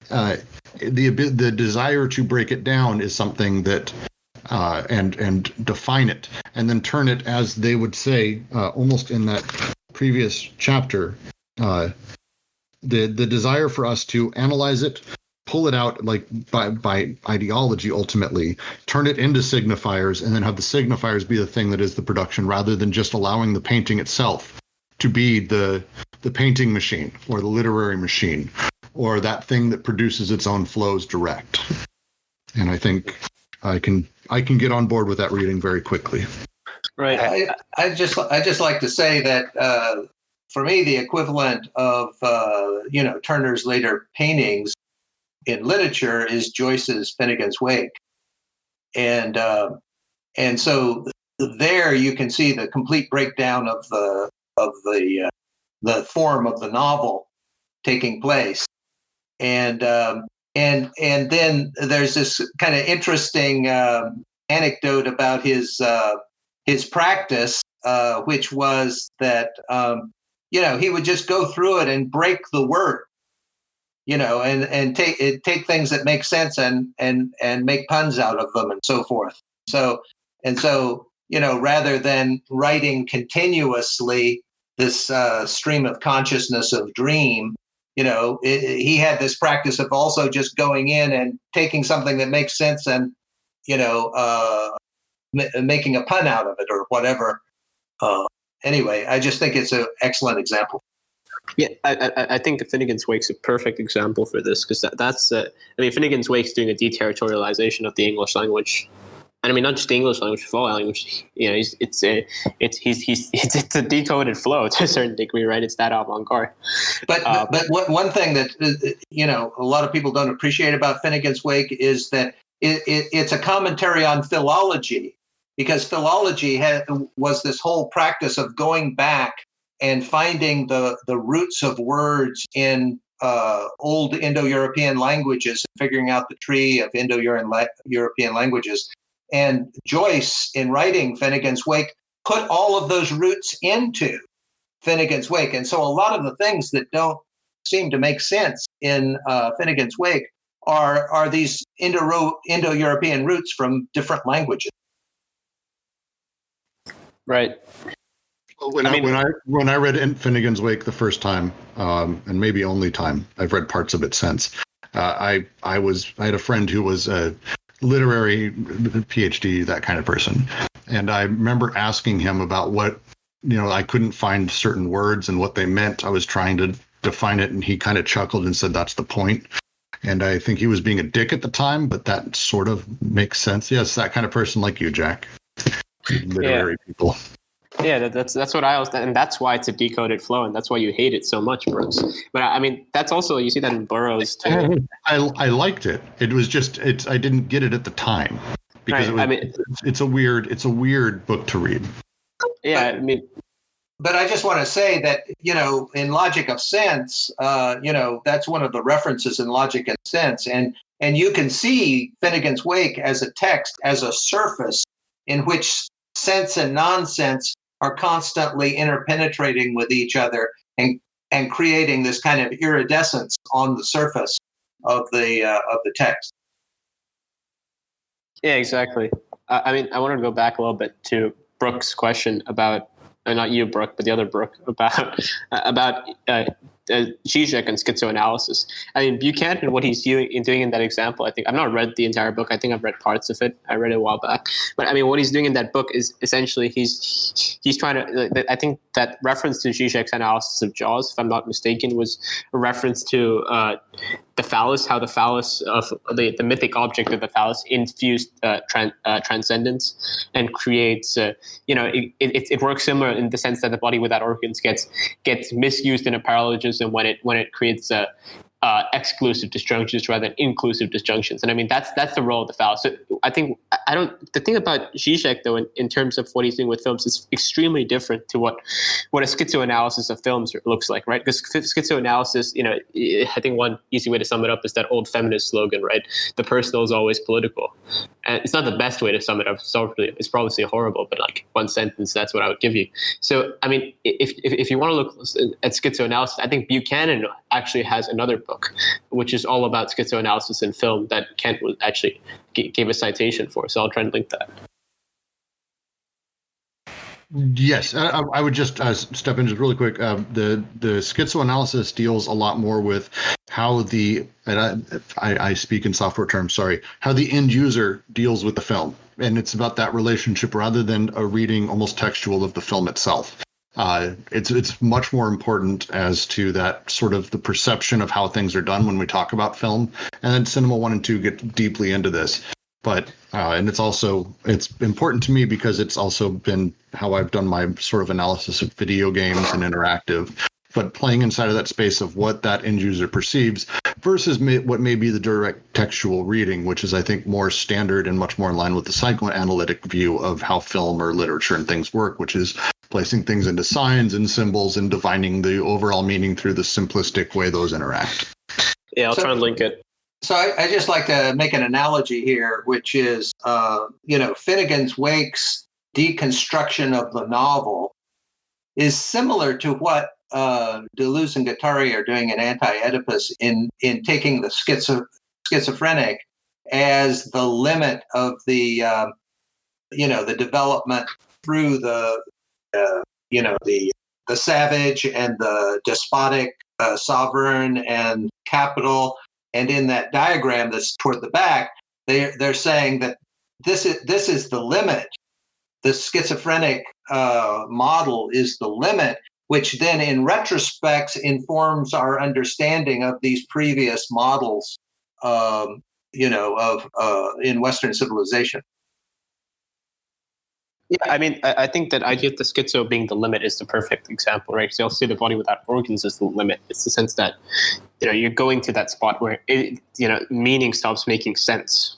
the desire to break it down is something that and define it and then turn it, as they would say, almost in that previous chapter, the desire for us to analyze it, pull it out like by ideology ultimately, turn it into signifiers, and then have the signifiers be the thing that is the production, rather than just allowing the painting itself to be the painting machine or the literary machine or that thing that produces its own flows direct. And I think I can get on board with that reading very quickly. Right. I just like to say that for me, the equivalent of Turner's later paintings in literature is Joyce's Finnegan's Wake, and so there you can see the complete breakdown of the form of the novel taking place, and then there's this kind of interesting anecdote about his practice, which was that he would just go through it and break the word, and take things that make sense and make puns out of them and so forth. So rather than writing continuously this stream of consciousness of dream, he had this practice of also just going in and taking something that makes sense and making a pun out of it or whatever. Anyway, I just think it's an excellent example. Yeah, I think the Finnegan's Wake's a perfect example for this, because that's Finnegan's Wake's doing a deterritorialization of the English language, and I mean not just the English language, but all language. It's a decoded flow to a certain degree, right? It's that avant-garde. But one thing that a lot of people don't appreciate about Finnegan's Wake is that it's a commentary on philology, because philology was this whole practice of going back and finding the roots of words in old Indo-European languages, and figuring out the tree of Indo-European languages. And Joyce, in writing Finnegan's Wake, put all of those roots into Finnegan's Wake. And so a lot of the things that don't seem to make sense in Finnegan's Wake are these Indo-European roots from different languages. Right. When I read Finnegan's Wake the first time, and maybe only time, I've read parts of it since. I had a friend who was a literary PhD, that kind of person, and I remember asking him about what I couldn't find certain words and what they meant. I was trying to define it, and he kind of chuckled and said, "That's the point." And I think he was being a dick at the time, but that sort of makes sense. Yes, that kind of person like you, Jack. Literary people. Yeah, that's what I was, and that's why it's a decoded flow, and that's why you hate it so much, Brooks. But I mean, that's also, you see that in Burroughs too. I liked it. It was just I didn't get it at the time because it's a weird book to read. Yeah, But I just want to say that, in Logic of Sense, that's one of the references in Logic and Sense, and you can see Finnegan's Wake as a text, as a surface in which sense and nonsense are constantly interpenetrating with each other and creating this kind of iridescence on the surface of the text. Yeah, exactly. I wanted to go back a little bit to Brooke's question about, not you, Brooke, but the other Brooke, about Zizek and schizoanalysis. I mean, Buchanan, what he's doing in that example, I think I've not read the entire book. I think I've read parts of it. I read it a while back. But I mean, what he's doing in that book is essentially he's trying to. I think that reference to Zizek's analysis of Jaws, if I'm not mistaken, was a reference to the phallus, how the phallus of the mythic object of the phallus infused transcendence and creates. It works similar in the sense that the body without organs gets misused in a paralogism when it creates exclusive disjunctions rather than inclusive disjunctions. And I mean, that's the role of the phallus. So I think the thing about Zizek, though, in terms of what he's doing with films, is extremely different to what a schizoanalysis of films looks like, right? Because schizoanalysis, I think one easy way to sum it up is that old feminist slogan, right? The personal is always political. And it's not the best way to sum it up. It's probably horrible, but like one sentence, that's what I would give you. So, I mean, if you want to look at schizoanalysis, I think Buchanan actually has another book, which is all about schizoanalysis in film that Kent was actually gave a citation for. So I'll try and link that. Yes, I would just step in just really quick. The schizoanalysis deals a lot more with how I speak in software terms, sorry, how the end user deals with the film. And it's about that relationship rather than a reading almost textual of the film itself. It's much more important as to that sort of the perception of how things are done when we talk about film. And then Cinema 1 and 2 get deeply into this. But and it's important to me because it's also been how I've done my sort of analysis of video games and interactive, but playing inside of that space of what that end user perceives versus what may be the direct textual reading, which is, I think, more standard and much more in line with the psychoanalytic view of how film or literature and things work, which is placing things into signs and symbols and divining the overall meaning through the simplistic way those interact. Yeah, I'll try and link it. So I just like to make an analogy here, which is, Finnegan's Wake's deconstruction of the novel is similar to what Deleuze and Guattari are doing in Anti-Oedipus in taking the schizophrenic as the limit of the development through the savage and the despotic sovereign and capital. And in that diagram that's toward the back, they're saying that this is the limit. The schizophrenic model is the limit, which then in retrospect informs our understanding of these previous models, in Western civilization. Yeah, I mean, I think that idea of the schizo being the limit is the perfect example, right? So you'll see the body without organs is the limit. It's the sense that, you're going to that spot where, meaning stops making sense.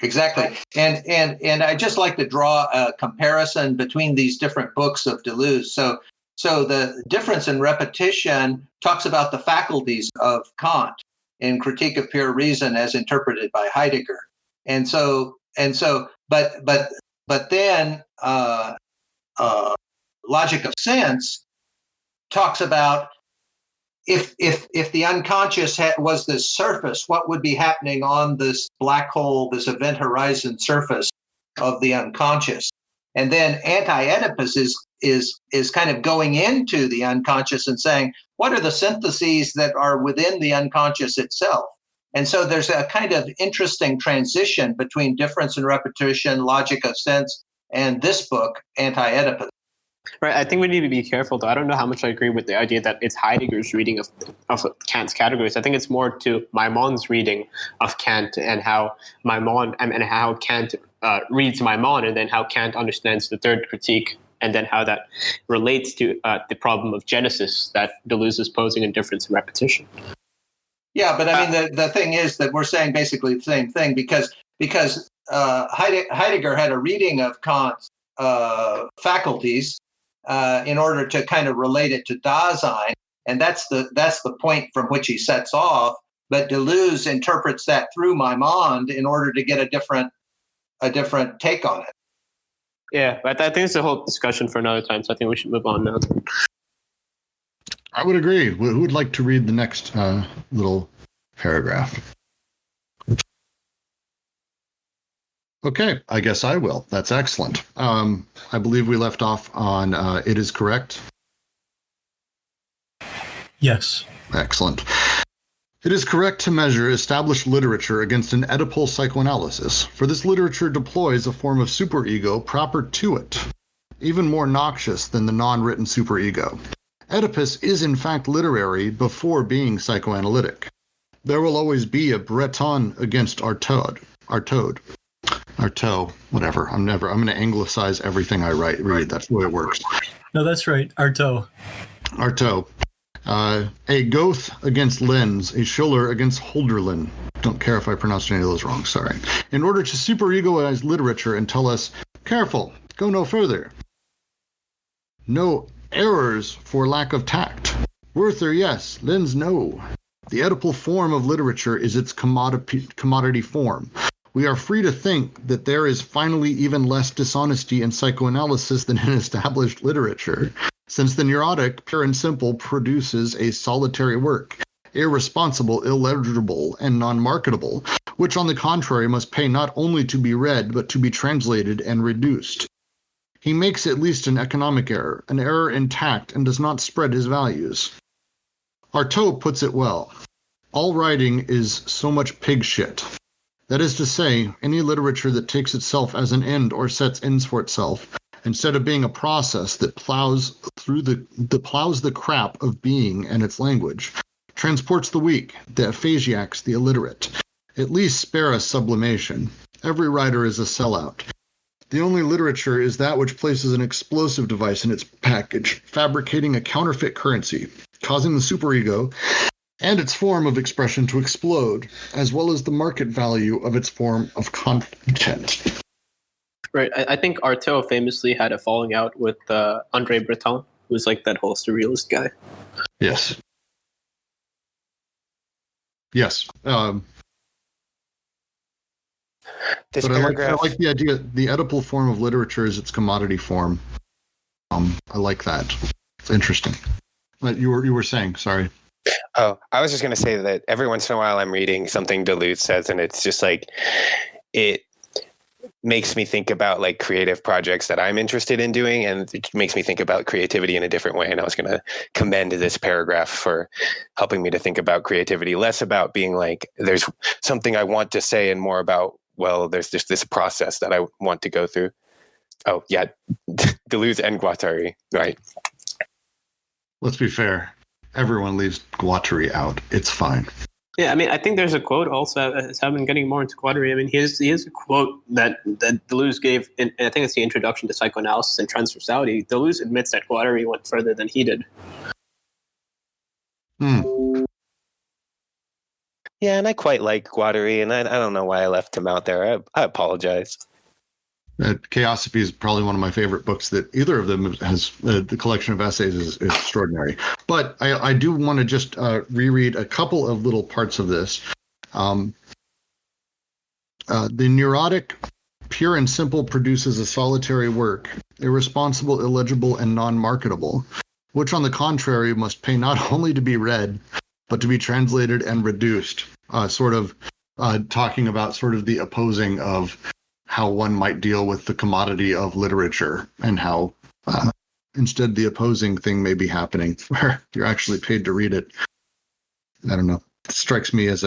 Exactly. And I just like to draw a comparison between these different books of Deleuze. So the difference in repetition talks about the faculties of Kant in Critique of Pure Reason as interpreted by Heidegger. But then Logic of Sense talks about if the unconscious was this surface, what would be happening on this black hole, this event horizon surface of the unconscious? And then Anti-Oedipus is kind of going into the unconscious and saying, what are the syntheses that are within the unconscious itself? And so there's a kind of interesting transition between Difference in Repetition, Logic of Sense, and this book, Anti-Oedipus. Right. I think we need to be careful, though. I don't know how much I agree with the idea that it's Heidegger's reading of Kant's categories. I think it's more to Maimon's reading of Kant and how Maimon and how Kant reads Maimon, and then how Kant understands the third critique, and then how that relates to the problem of Genesis that Deleuze is posing in Difference in Repetition. Yeah, but I mean, the thing is that we're saying basically the same thing because Heidegger had a reading of Kant's faculties in order to kind of relate it to Dasein, and that's the point from which he sets off. But Deleuze interprets that through Maimon in order to get a different take on it. Yeah, but I think it's a whole discussion for another time, so I think we should move on now. I would agree. Who would like to read the next little paragraph? Okay, I guess I will. That's excellent. I believe we left off on it is correct. Yes. Excellent. It is correct to measure established literature against an Oedipal psychoanalysis, for this literature deploys a form of superego proper to it, even more noxious than the non-written superego. Oedipus is in fact literary before being psychoanalytic. There will always be a Breton against Artaud, whatever. I'm going to anglicize everything I read. That's the way it works. No, that's right. Artaud. A Goethe against Lenz, a Schiller against Holderlin. Don't care if I pronounced any of those wrong, sorry. In order to superegoize literature and tell us, careful, go no further. No errors for lack of tact. Werther, yes. Lenz, no. The Oedipal form of literature is its commodity form. We are free to think that there is finally even less dishonesty in psychoanalysis than in established literature, since the neurotic, pure and simple, produces a solitary work. irresponsible, illegible, and non-marketable, which on the contrary must pay not only to be read, but to be translated and reduced. He makes at least an economic error, an error in tact, and does not spread his values. Artaud puts it well. All writing is so much pig shit. That is to say, any literature that takes itself as an end or sets ends for itself, instead of being a process that plows the crap of being and its language, transports the weak, the aphasiacs, the illiterate. At least spare us sublimation. Every writer is a sellout. The only literature is that which places an explosive device in its package, fabricating a counterfeit currency, causing the superego and its form of expression to explode, as well as the market value of its form of content. Right. I think Artaud famously had a falling out with André Breton, who's like that whole surrealist guy. Yes. Yes. This but paragraph, I like the idea. The Oedipal form of literature is its commodity form. I like that. It's interesting. But you were saying, sorry. Oh, I was just going to say that every once in a while I'm reading something Duluth says, and it's just like, it makes me think about like creative projects that I'm interested in doing, and it makes me think about creativity in a different way. And I was going to commend this paragraph for helping me to think about creativity, less about being like, there's something I want to say, and more about, well, there's just this process that I want to go through. Oh, yeah. Deleuze and Guattari, right. Let's be fair. Everyone leaves Guattari out. It's fine. Yeah, I mean, I think there's a quote also, as I've been getting more into Guattari. I mean, he has a quote that Deleuze gave, and I think it's the introduction to psychoanalysis and transversality. Deleuze admits that Guattari went further than he did. Yeah, and I quite like Guattari, and I don't know why I left him out there. I apologize. Chaosophy is probably one of my favorite books that either of them has. The collection of essays is extraordinary. But I do want to just reread a couple of little parts of this. The neurotic, pure and simple, produces a solitary work, irresponsible, illegible, and non-marketable, which on the contrary must pay not only to be read, but to be translated and reduced. Talking about sort of the opposing of how one might deal with the commodity of literature, and how instead the opposing thing may be happening where you're actually paid to read it. I don't know. It strikes me as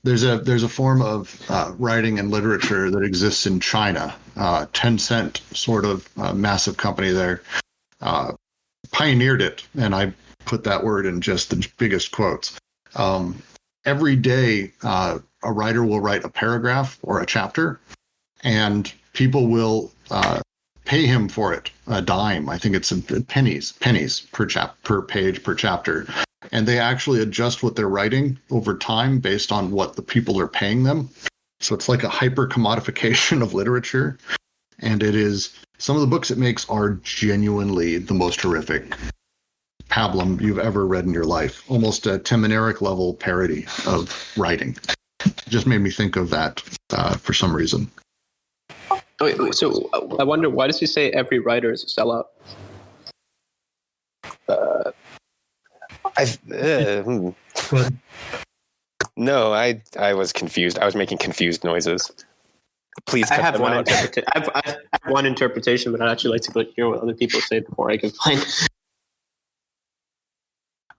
there's a form of writing and literature that exists in China. Tencent, sort of massive company there, pioneered it, and I put that word in just the biggest quotes. Every day, a writer will write a paragraph or a chapter, and people will pay him for it, a dime. I think it's pennies per page, per chapter. And they actually adjust what they're writing over time based on what the people are paying them. So it's like a hyper commodification of literature. And it is, some of the books it makes are genuinely the most horrific pablum you've ever read in your life. Almost a Tim and Eric level parody of writing. It just made me think of that for some reason. Wait, so I wonder, why does he say every writer is a sellout? No, I was confused. I was making confused noises. Please I cut have them one out. I have one interpretation, but I'd actually like to hear what other people say before I give mine.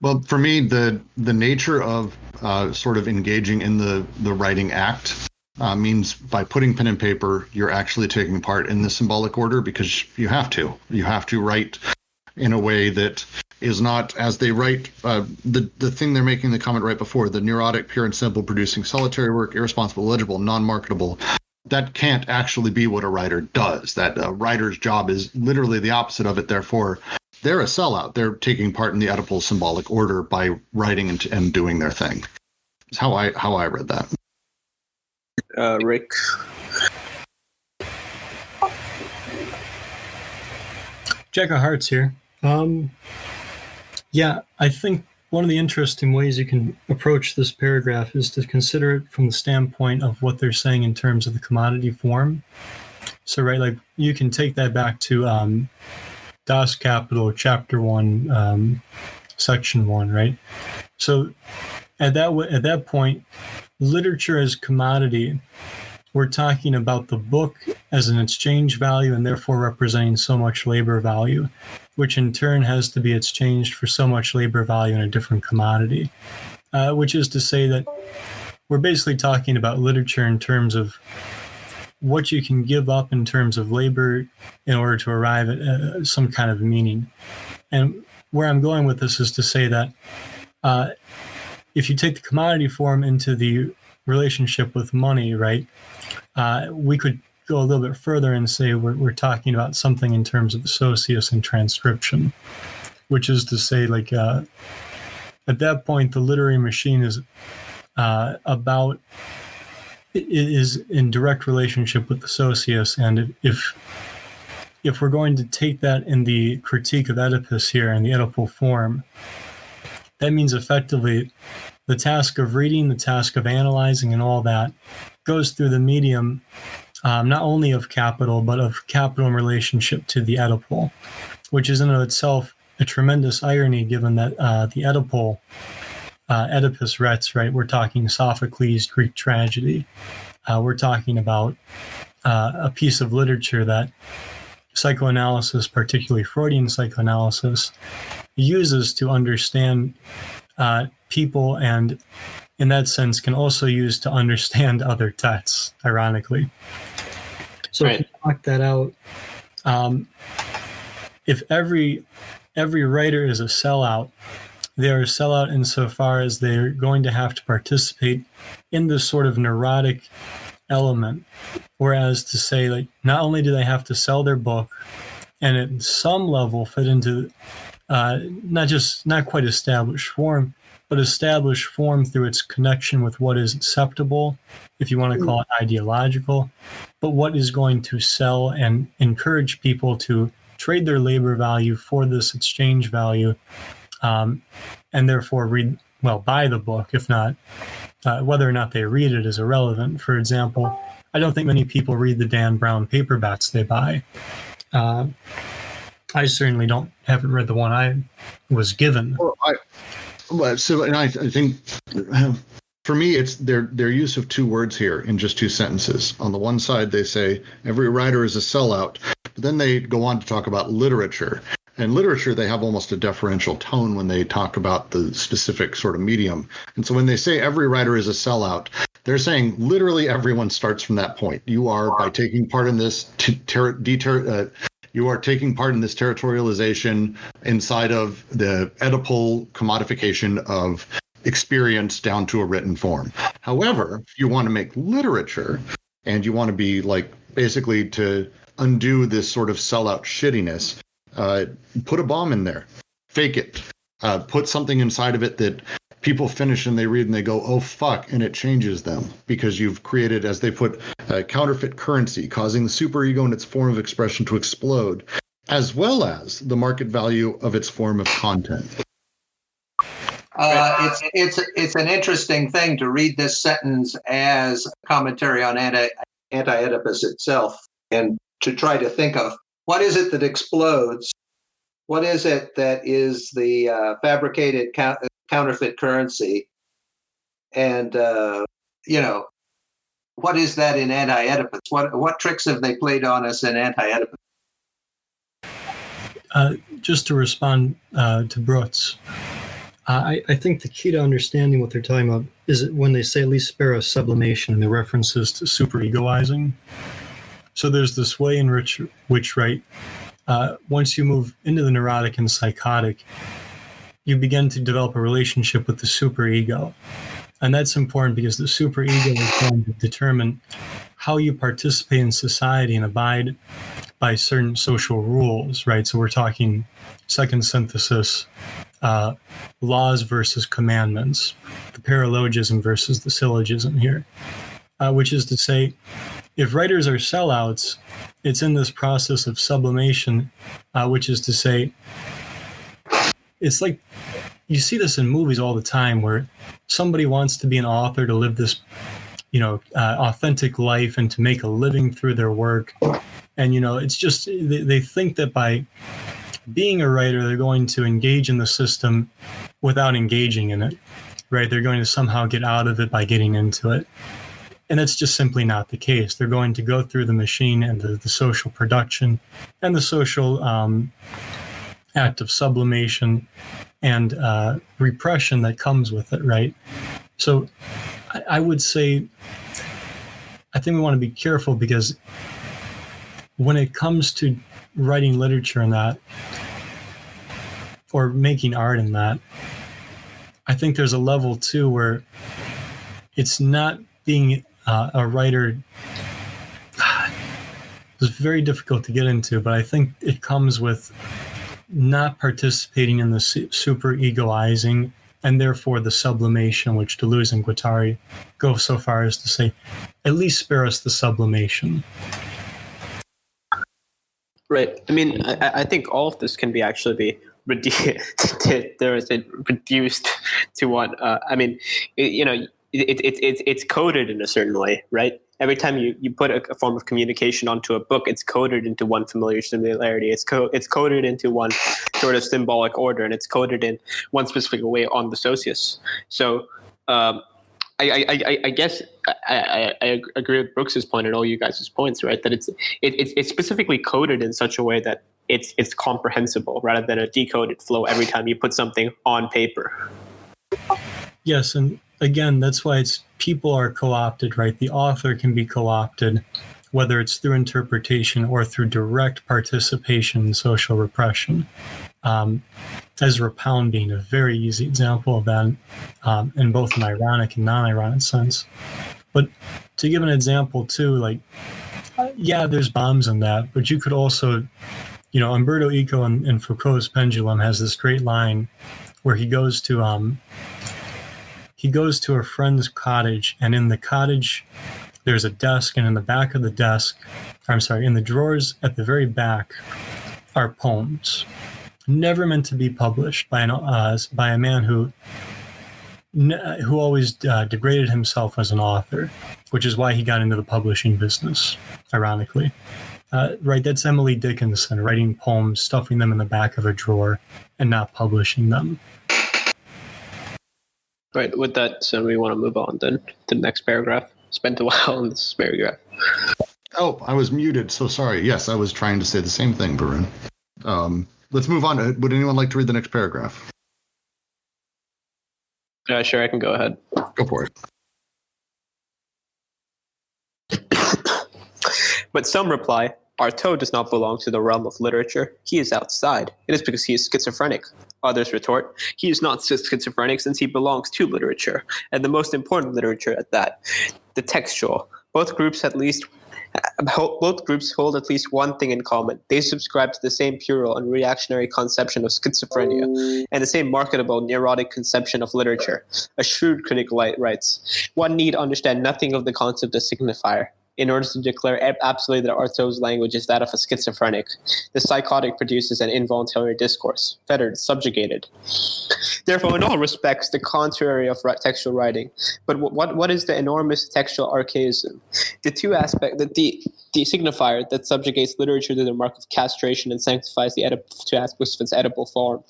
Well, for me, the nature of sort of engaging in the writing act means by putting pen and paper, you're actually taking part in the symbolic order, because you have to. You have to write in a way that is not, as they write, the thing they're making the comment right before, the neurotic, pure and simple, producing solitary work, irresponsible, illegible, non-marketable. That can't actually be what a writer does. That a writer's job is literally the opposite of it. Therefore, they're a sellout. They're taking part in the Oedipal symbolic order by writing and doing their thing. It's how I read that. Rick. Jack of Hearts here. Yeah, I think one of the interesting ways you can approach this paragraph is to consider it from the standpoint of what they're saying in terms of the commodity form. So, right, like you can take that back to Das Kapital, Chapter 1, section 1, right? So at that point, literature as commodity, we're talking about the book as an exchange value and therefore representing so much labor value, which in turn has to be exchanged for so much labor value in a different commodity, which is to say that we're basically talking about literature in terms of what you can give up in terms of labor in order to arrive at some kind of meaning. And where I'm going with this is to say that if you take the commodity form into the relationship with money, right, we could go a little bit further and say we're talking about something in terms of socius and transcription, which is to say, like, at that point, the literary machine is in direct relationship with the socius. And if we're going to take that in the critique of Oedipus here in the Oedipal form, that means effectively the task of reading, the task of analyzing, and all that goes through the medium not only of capital, but of capital in relationship to the Oedipal, which is in and of itself a tremendous irony, given that the Oedipal, Oedipus Rex, right? We're talking Sophocles' Greek tragedy. We're talking about a piece of literature that psychoanalysis, particularly Freudian psychoanalysis, uses to understand people, and in that sense can also use to understand other texts, ironically. So right. If you talk that out, if every writer is a sellout, they're a sellout insofar as they're going to have to participate in this sort of neurotic element. Whereas to say, like, not only do they have to sell their book and at some level fit into not quite established form, but established form through its connection with what is acceptable, if you want to call it ideological, but what is going to sell and encourage people to trade their labor value for this exchange value, and therefore buy the book. If not, whether or not they read it is irrelevant. For example, I don't think many people read the Dan Brown paperbacks they buy. I certainly haven't read the one I was given. I think for me, it's their use of two words here in just two sentences. On the one side, they say every writer is a sellout, but then they go on to talk about literature. And literature, they have almost a deferential tone when they talk about the specific sort of medium. And so when they say every writer is a sellout, they're saying literally everyone starts from that point. You are, by taking part in this, you are taking part in this territorialization inside of the Oedipal commodification of experience down to a written form. However, if you want to make literature and you want to be like basically to undo this sort of sellout shittiness, put a bomb in there, fake it, put something inside of it that people finish and they read and they go, oh, fuck, and it changes them because you've created, as they put, counterfeit currency, causing the superego in its form of expression to explode, as well as the market value of its form of content. It's an interesting thing to read this sentence as a commentary on Anti-Oedipus itself, and to try to think of what is it that explodes? What is it that is the fabricated counterfeit currency? And, what is that in Anti-Oedipus? What tricks have they played on us in Anti-Oedipus? Just to respond to Brooks, I think the key to understanding what they're talking about is when they say at least spare us sublimation, and the references to superegoizing. So there's this way in which right, once you move into the neurotic and psychotic, you begin to develop a relationship with the superego. And that's important because the superego is going to determine how you participate in society and abide by certain social rules, right? So we're talking second synthesis, laws versus commandments, the paralogism versus the syllogism here, which is to say, if writers are sellouts, it's in this process of sublimation, which is to say, it's like you see this in movies all the time where somebody wants to be an author to live this, authentic life and to make a living through their work. And, it's just, they think that by being a writer, they're going to engage in the system without engaging in it, right? They're going to somehow get out of it by getting into it. And that's just simply not the case. They're going to go through the machine and the social production and the social act of sublimation and repression that comes with it, right? So I would say, I think we want to be careful, because when it comes to writing literature in that, or making art in that, I think there's a level too where it's not being a writer. It's very difficult to get into, but I think it comes with not participating in the super egoizing and therefore the sublimation, which Deleuze and Guattari go so far as to say, at least spare us the sublimation. Right. I mean, I think all of this can be actually be reduced to one. I mean, it's coded in a certain way, right? Every time you put a form of communication onto a book, it's coded into one familiar similarity. It's coded into one sort of symbolic order, and it's coded in one specific way on the socius. So I guess I agree with Brooks's point and all you guys' points, right? That it's specifically coded in such a way that it's comprehensible rather than a decoded flow every time you put something on paper. Yes, and again, that's why people are co-opted, right? The author can be co-opted, whether it's through interpretation or through direct participation in social repression. Ezra Pound being a very easy example of that, in both an ironic and non-ironic sense. But to give an example too, like, yeah, there's bombs in that, but you could also, Umberto Eco in Foucault's Pendulum has this great line where he goes to a friend's cottage, and in the cottage there's a desk, and in the back of the desk, in the drawers at the very back are poems, never meant to be published by a man who always degraded himself as an author, which is why he got into the publishing business, ironically. Right, that's Emily Dickinson, writing poems, stuffing them in the back of a drawer, and not publishing them. Right, with that, so we want to move on then to the next paragraph. Spent a while on this paragraph. Oh, I was muted, so sorry. Yes, I was trying to say the same thing, Varun. Let's move on. Would anyone like to read the next paragraph? Sure, I can go ahead. Go for it. But some reply, Artaud does not belong to the realm of literature. He is outside. It is because he is schizophrenic. Others retort, he is not schizophrenic since he belongs to literature, and the most important literature at that, the textual. Both groups hold at least one thing in common. They subscribe to the same puerile and reactionary conception of schizophrenia and the same marketable neurotic conception of literature. A shrewd critic writes, one need understand nothing of the concept of signifier in order to declare absolutely that Artaud's language is that of a schizophrenic. The psychotic produces an involuntary discourse, fettered, subjugated. Therefore, in all respects, the contrary of textual writing. But what is the enormous textual archaism? The two aspects, the signifier that subjugates literature to the mark of castration and sanctifies the to aspects of its edible form.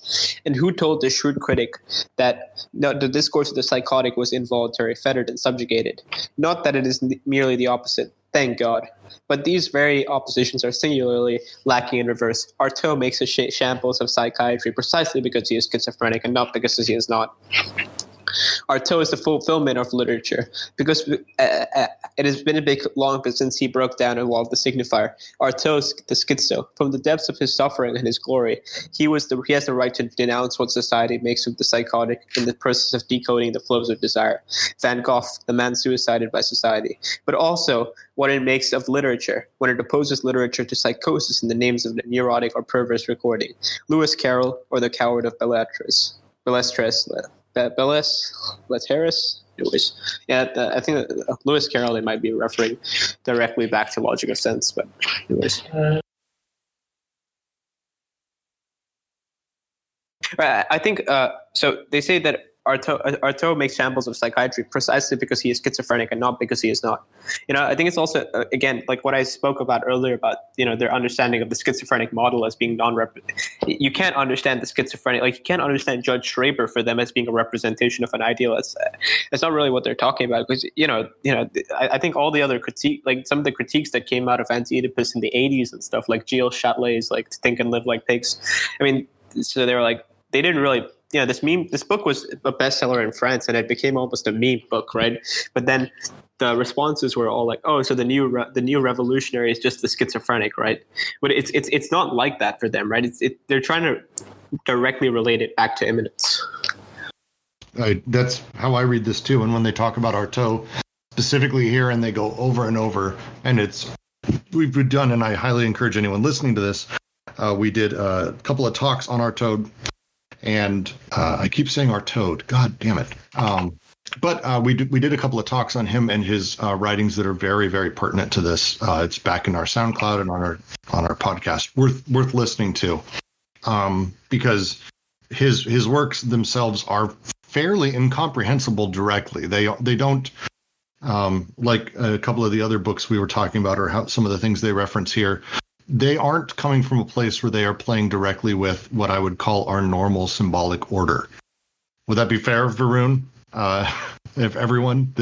And who told the shrewd critic that the discourse of the psychotic was involuntary, fettered, and subjugated? Not that it is merely the opposite. Thank God. But these very oppositions are singularly lacking in reverse. Artaud makes a shambles of psychiatry precisely because he is schizophrenic and not because he is not. Artaud is the fulfillment of literature because it has been a big long bit since he broke down and walled the signifier. Artaud, the schizo, from the depths of his suffering and his glory, he has the right to denounce what society makes of the psychotic in the process of decoding the flows of desire. Van Gogh, the man suicided by society, but also what it makes of literature when it opposes literature to psychosis in the names of the neurotic or perverse recording. Lewis Carroll or the Coward of Belletras. Harris. Anyways, yeah, I think Lewis Carroll, they might be referring directly back to Logic of Sense, but anyways. I think so. They say that Artaud makes shambles of psychiatry precisely because he is schizophrenic and not because he is not. I think it's also, again, like what I spoke about earlier about, their understanding of the schizophrenic model as being you can't understand the schizophrenic, like you can't understand Judge Schraber for them as being a representation of an ideal. That's not really what they're talking about, because, I think all the other like some of the critiques that came out of Anti-Oedipus in the 80s and stuff, like Gilles Châtelet's, like To Think and Live Like Pigs. I mean, so they were like, they didn't really, this book was a bestseller in France and it became almost a meme book, right? But then the responses were all like, oh, so the new revolutionary is just the schizophrenic, right? But it's not like that for them, right? They're trying to directly relate it back to immanence. That's how I read this too. And when they talk about Artaud specifically here, and they go over and over, and we've done, and I highly encourage anyone listening to this, we did a couple of talks on Artaud, and I keep saying Artaud, god damn it. But we did a couple of talks on him and his writings that are very, very pertinent to this. It's back in our SoundCloud and on our podcast, worth listening to, because his works themselves are fairly incomprehensible directly. They don't, like a couple of the other books we were talking about, or how some of the things they reference here, they aren't coming from a place where they are playing directly with what I would call our normal symbolic order. Would that be fair, Varun? If everyone,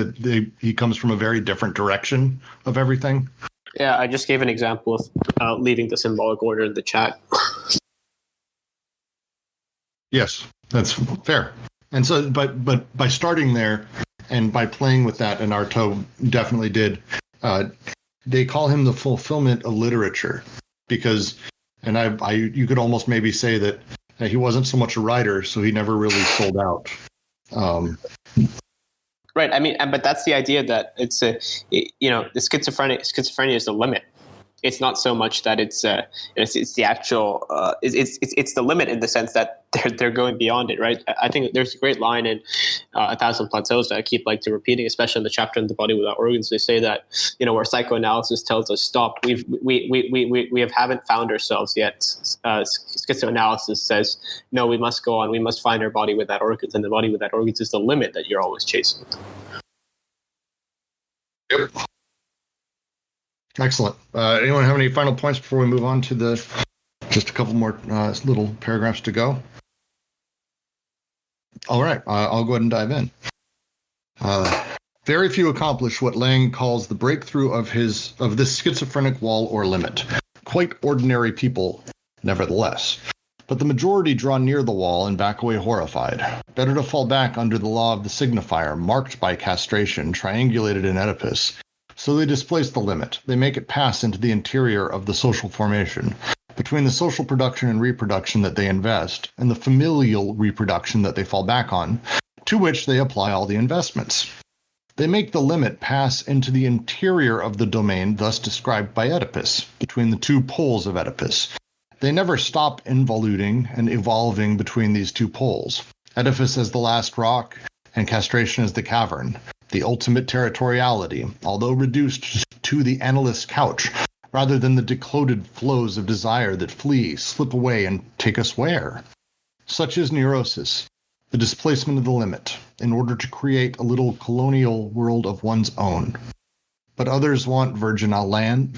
he comes from a very different direction of everything? Yeah, I just gave an example of leaving the symbolic order in the chat. Yes, that's fair. And so, but by starting there and by playing with that, and Artaud definitely did, they call him the fulfillment of literature, because, and you could almost maybe say that he wasn't so much a writer, so he never really sold out. Right. I mean, but that's the idea that it's the schizophrenia is the limit. It's not so much that it's the actual it's the limit in the sense that they're going beyond it, right? I think there's a great line in A Thousand Plateaus that I keep repeating, especially in the chapter on the body without organs. They say that where psychoanalysis tells us stop, we haven't found ourselves yet. Schizoanalysis says no, we must go on. We must find our body without organs, and the body without organs is the limit that you're always chasing. Yep. Excellent. Anyone have any final points before we move on to just a couple more little paragraphs to go? All right, I'll go ahead and dive in. Very few accomplish what Lang calls the breakthrough of this schizophrenic wall or limit. Quite ordinary people, nevertheless. But the majority draw near the wall and back away horrified. Better to fall back under the law of the signifier, marked by castration, triangulated in Oedipus. So they displace the limit. They make it pass into the interior of the social formation, between the social production and reproduction that they invest, and the familial reproduction that they fall back on, to which they apply all the investments. They make the limit pass into the interior of the domain thus described by Oedipus, between the two poles of Oedipus. They never stop involuting and evolving between these two poles. Oedipus as the last rock, and castration as the cavern. The ultimate territoriality, although reduced to the analyst's couch, rather than the declotted flows of desire that flee, slip away, and take us where? Such is neurosis, the displacement of the limit, in order to create a little colonial world of one's own. But others want virgin lands,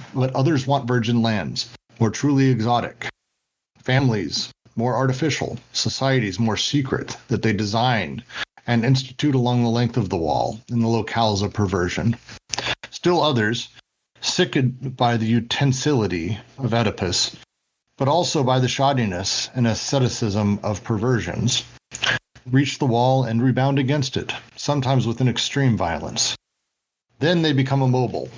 more truly exotic. Families, more artificial. Societies, more secret, that they designed and institute along the length of the wall, in the locales of perversion. Still others, sickened by the utensility of Oedipus, but also by the shoddiness and asceticism of perversions, reach the wall and rebound against it, sometimes with an extreme violence. Then they become immobile.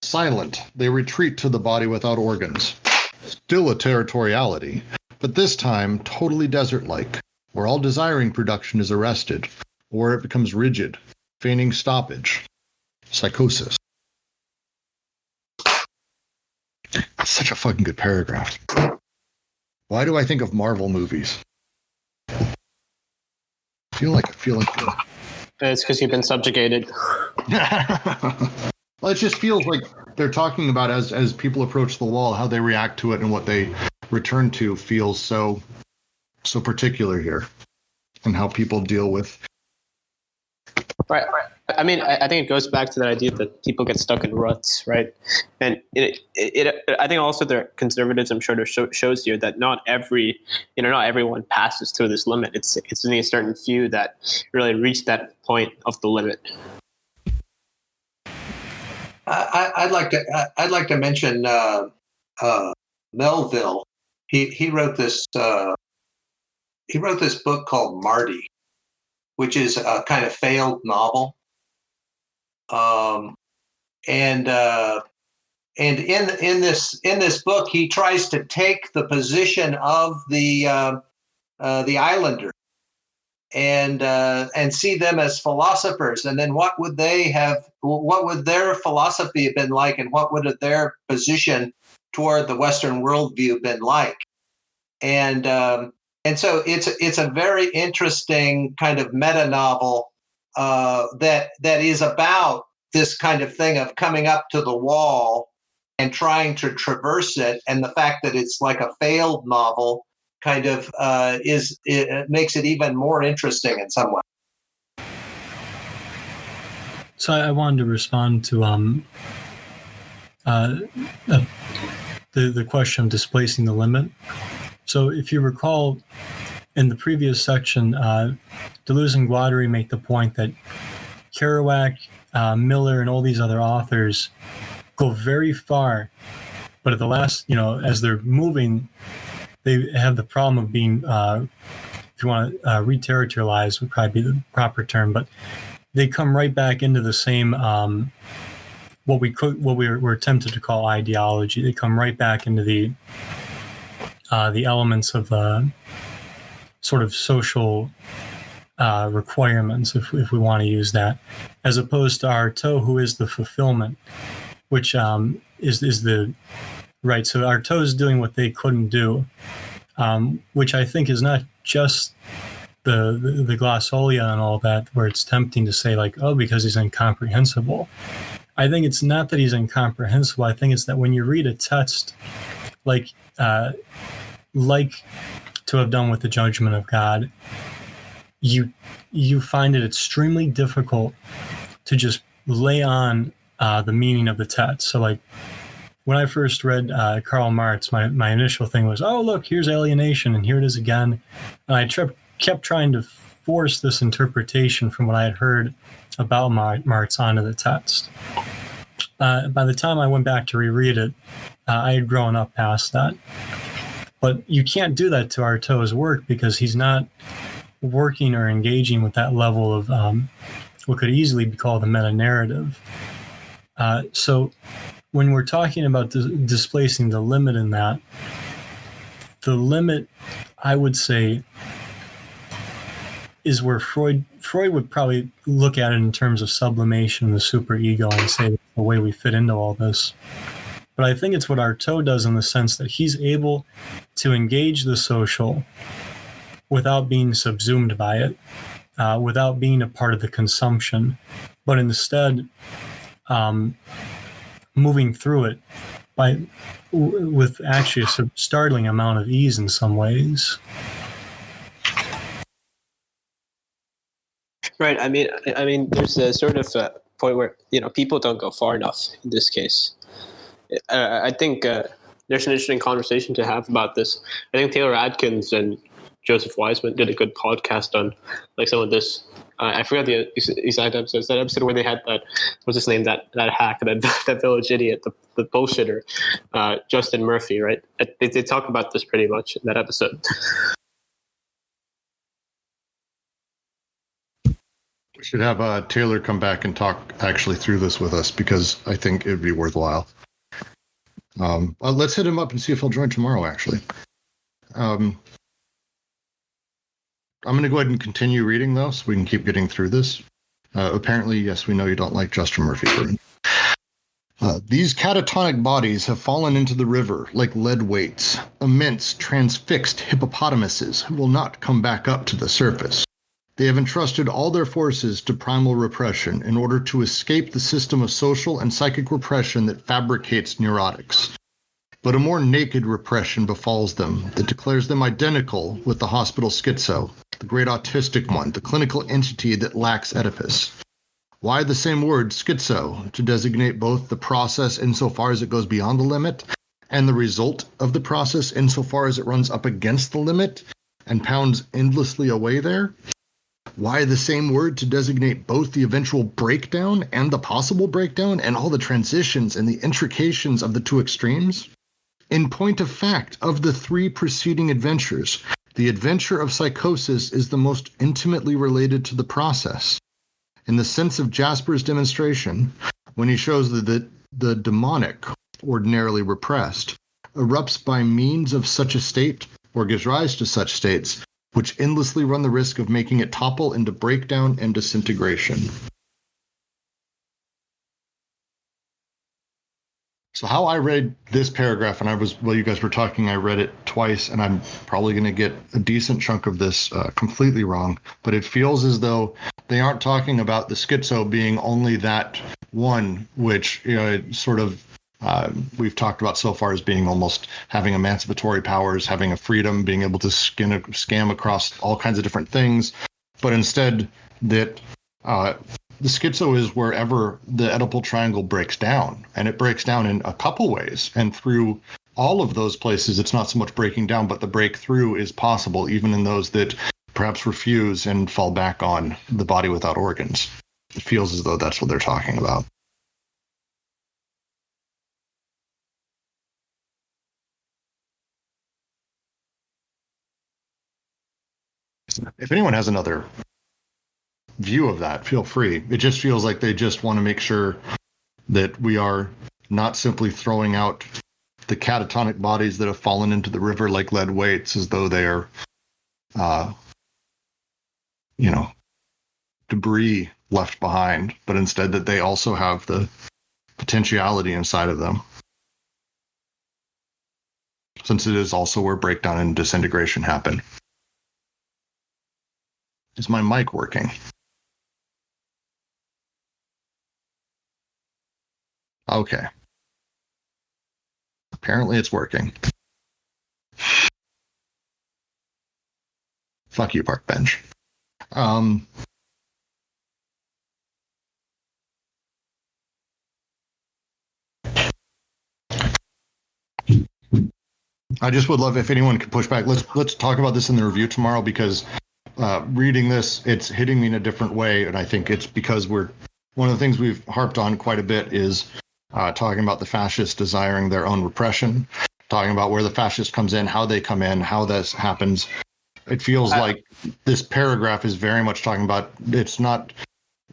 Silent, they retreat to the body without organs. Still a territoriality, but this time totally desert-like, where all desiring production is arrested, or it becomes rigid, feigning stoppage. Psychosis. That's such a fucking good paragraph. Why do I think of Marvel movies? I feel like. It's because you've been subjugated. Well, it just feels like they're talking about as people approach the wall, how they react to it and what they return to feels so particular here, and how people deal with Right. I mean, I think it goes back to that idea that people get stuck in ruts, right? And I think also the conservatism shows you that not everyone passes through this limit. It's only a certain few that really reach that point of the limit. I'd like to mention Melville. He wrote this book called Marty, which is a kind of failed novel. And in this book, he tries to take the position of the islander and see them as philosophers, and then what would their philosophy have been like, and what would their position toward the Western worldview been like? And so it's a very interesting kind of meta novel that is about this kind of thing of coming up to the wall and trying to traverse it, and the fact that it's like a failed novel kind of it makes it even more interesting in some way. So I wanted to respond to the question of displacing the limit. So if you recall, in the previous section, Deleuze and Guattari make the point that Kerouac, Miller, and all these other authors go very far, but at the last, as they're moving, they have the problem of being, if you want to reterritorialize would probably be the proper term, but they come right back into the same, what we're tempted to call ideology. They come right back into the elements of sort of social requirements, if we want to use that, as opposed to Artaud, who is the fulfillment, which is the right. So Artaud is doing what they couldn't do, which I think is not just the glossolia and all that, where it's tempting to say like, oh, because he's incomprehensible. I think it's not that he's incomprehensible. I think it's that when you read a text like to have done with the judgment of God, you find it extremely difficult to just lay on the meaning of the text. So like when I first read Karl Marx, my initial thing was, oh, look, here's alienation, and here it is again. And I kept trying to force this interpretation from what I had heard about Marx onto the text. By the time I went back to reread it, I had grown up past that. But you can't do that to Artaud's work, because he's not working or engaging with that level of what could easily be called a meta-narrative. So when we're talking about displacing the limit in that, the limit, I would say, is where Freud would probably look at it in terms of sublimation, the superego, and say that's the way we fit into all this. But I think it's what Artaud does, in the sense that he's able to engage the social without being subsumed by it, without being a part of the consumption, but instead moving through it with actually a startling amount of ease in some ways. Right. I mean, there's a sort of point where people don't go far enough in this case. I think there's an interesting conversation to have about this. I think Taylor Adkins and Joseph Wiseman did a good podcast on like some of this. I forgot the exact episodes. That episode where they had that, what's his name, that hack, that village idiot, the bullshitter, Justin Murphy, right? They talk about this pretty much in that episode. We should have Taylor come back and talk actually through this with us, because I think it would be worthwhile. Let's hit him up and see if he'll join tomorrow, actually. I'm going to go ahead and continue reading, though, so we can keep getting through this. Apparently, yes, we know you don't like Justin Murphy. These catatonic bodies have fallen into the river like lead weights, immense transfixed hippopotamuses who will not come back up to the surface. They have entrusted all their forces to primal repression in order to escape the system of social and psychic repression that fabricates neurotics. But a more naked repression befalls them that declares them identical with the hospital schizo, the great autistic one, the clinical entity that lacks Oedipus. Why the same word, schizo, to designate both the process insofar as it goes beyond the limit and the result of the process insofar as it runs up against the limit and pounds endlessly away there? Why the same word to designate both the eventual breakdown and the possible breakdown and all the transitions and the intrications of the two extremes? In point of fact, of the three preceding adventures, the adventure of psychosis is the most intimately related to the process. In the sense of Jasper's demonstration, when he shows that the demonic, ordinarily repressed, erupts by means of such a state or gives rise to such states, which endlessly run the risk of making it topple into breakdown and disintegration. So how I read this paragraph, and while you guys were talking, I read it twice, and I'm probably going to get a decent chunk of this completely wrong, but it feels as though they aren't talking about the schizo being only that one, which, sort of we've talked about so far as being almost having emancipatory powers, having a freedom, being able to scam across all kinds of different things, but instead that the schizo is wherever the Oedipal triangle breaks down, and it breaks down in a couple ways, and through all of those places it's not so much breaking down, but the breakthrough is possible even in those that perhaps refuse and fall back on the body without organs. It feels as though that's what they're talking about. If anyone has another view of that, feel free. It just feels like they just want to make sure that we are not simply throwing out the catatonic bodies that have fallen into the river like lead weights as though they are, debris left behind, but instead that they also have the potentiality inside of them. Since it is also where breakdown and disintegration happen. Is my mic working? Okay. Apparently it's working. Fuck you, park bench. I just would love if anyone could push back. Let's talk about this in the review tomorrow, because reading this, it's hitting me in a different way, and I think it's because one of the things we've harped on quite a bit is talking about the fascists desiring their own repression, talking about where the fascist comes in, how they come in, how this happens. It feels like this paragraph is very much talking about, it's not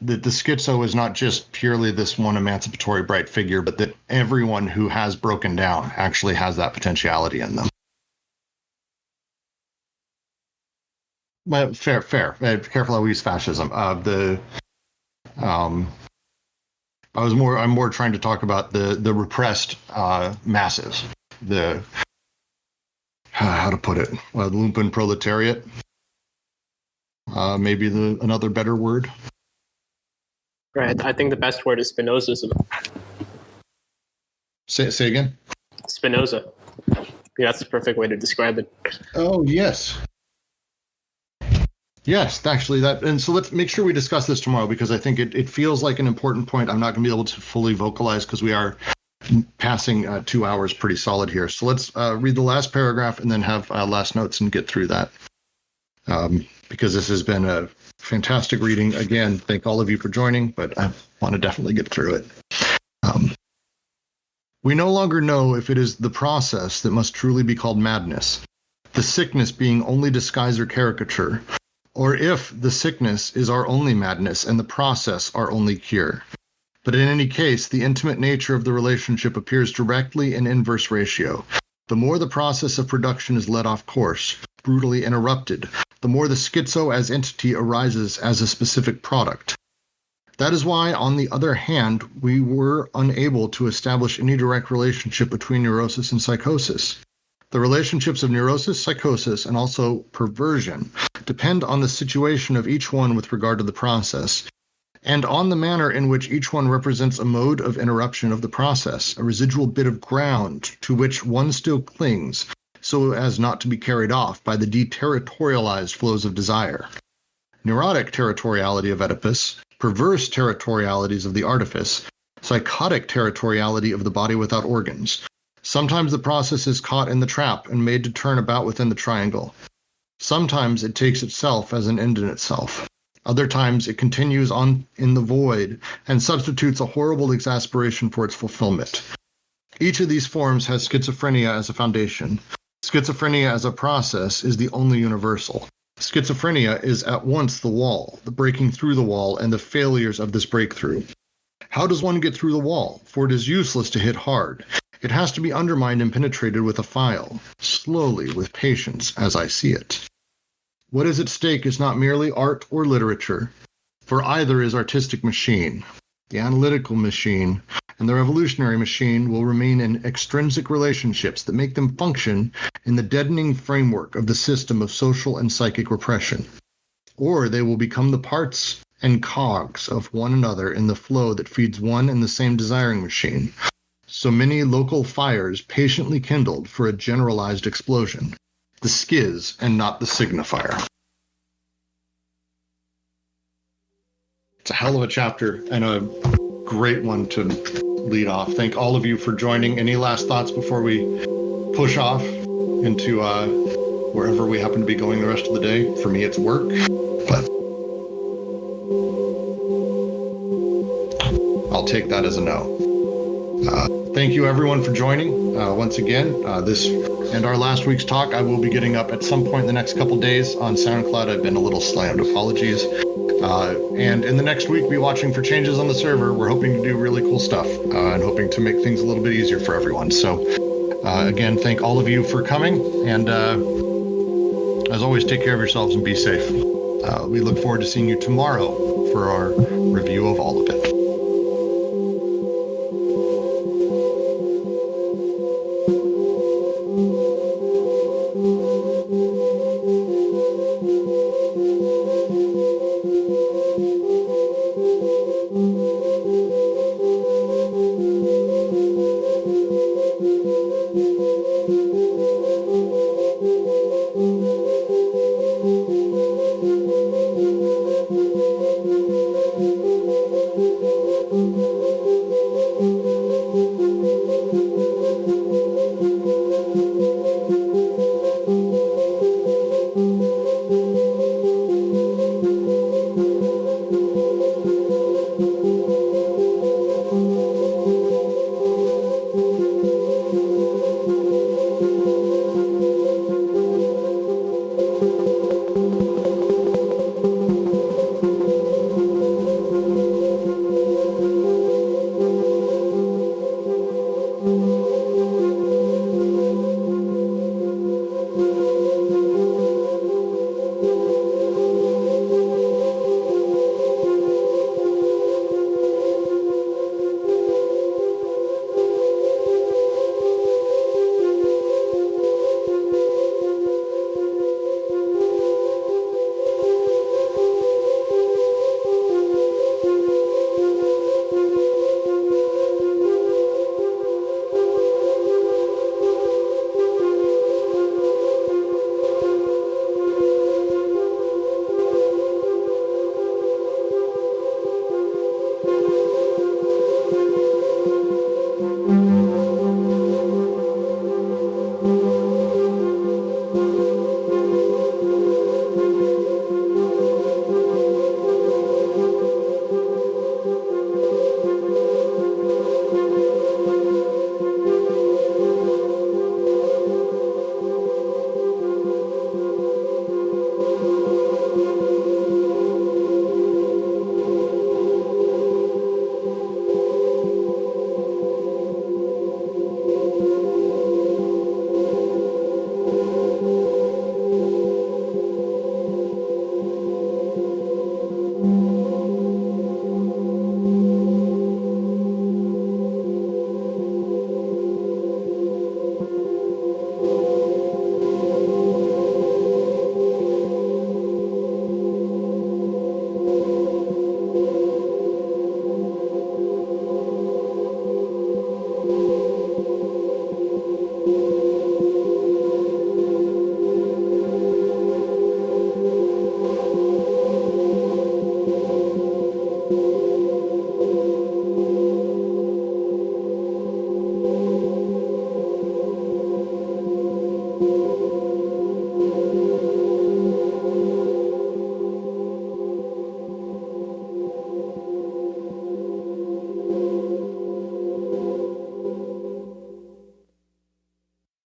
that the schizo is not just purely this one emancipatory bright figure, but that everyone who has broken down actually has that potentiality in them. Well, fair. Careful how we use fascism. I'm more trying to talk about the repressed masses, the how to put it, the lumpen proletariat. Maybe another better word. Right. I think the best word is Spinozism. Say again. Spinoza. Yeah, that's the perfect way to describe it. Oh yes. Yes, actually, and so let's make sure we discuss this tomorrow, because I think it feels like an important point. I'm not going to be able to fully vocalize because we are passing 2 hours pretty solid here. So let's read the last paragraph and then have last notes and get through that. Because this has been a fantastic reading. Again, thank all of you for joining, but I want to definitely get through it. We no longer know if it is the process that must truly be called madness, the sickness being only disguise or caricature, or if the sickness is our only madness and the process our only cure. But in any case, the intimate nature of the relationship appears directly in inverse ratio. The more the process of production is led off course, brutally interrupted, the more the schizo as entity arises as a specific product. That is why, on the other hand, we were unable to establish any direct relationship between neurosis and psychosis. The relationships of neurosis, psychosis, and also perversion depend on the situation of each one with regard to the process, and on the manner in which each one represents a mode of interruption of the process, a residual bit of ground to which one still clings, so as not to be carried off by the deterritorialized flows of desire. neurotic territoriality of Oedipus, perverse territorialities of the artifice, psychotic territoriality of the body without organs. Sometimes the process is caught in the trap and made to turn about within the triangle. Sometimes it takes itself as an end in itself. Other times it continues on in the void and substitutes a horrible exasperation for its fulfillment. Each of these forms has schizophrenia as a foundation. Schizophrenia as a process is the only universal. Schizophrenia is at once the wall, the breaking through the wall, and the failures of this breakthrough. How does one get through the wall? For it is useless to hit hard. It has to be undermined and penetrated with a file, slowly, with patience, as I see it. What is at stake is not merely art or literature, for either is artistic machine. The analytical machine and the revolutionary machine will remain in extrinsic relationships that make them function in the deadening framework of the system of social and psychic repression. Or they will become the parts and cogs of one another in the flow that feeds one and the same desiring machine. So many local fires patiently kindled for a generalized explosion. The schiz and not the signifier. It's a hell of a chapter and a great one to lead off. Thank all of you for joining. Any last thoughts before we push off into wherever we happen to be going the rest of the day? For me, it's work, but I'll take that as a no. Thank you, everyone, for joining. Once again, this and our last week's talk, I will be getting up at some point in the next couple days on SoundCloud. I've been a little slammed. Apologies. And in the next week, be watching for changes on the server. We're hoping to do really cool stuff and hoping to make things a little bit easier for everyone. So, again, thank all of you for coming. And as always, take care of yourselves and be safe. We look forward to seeing you tomorrow for our review of all of it.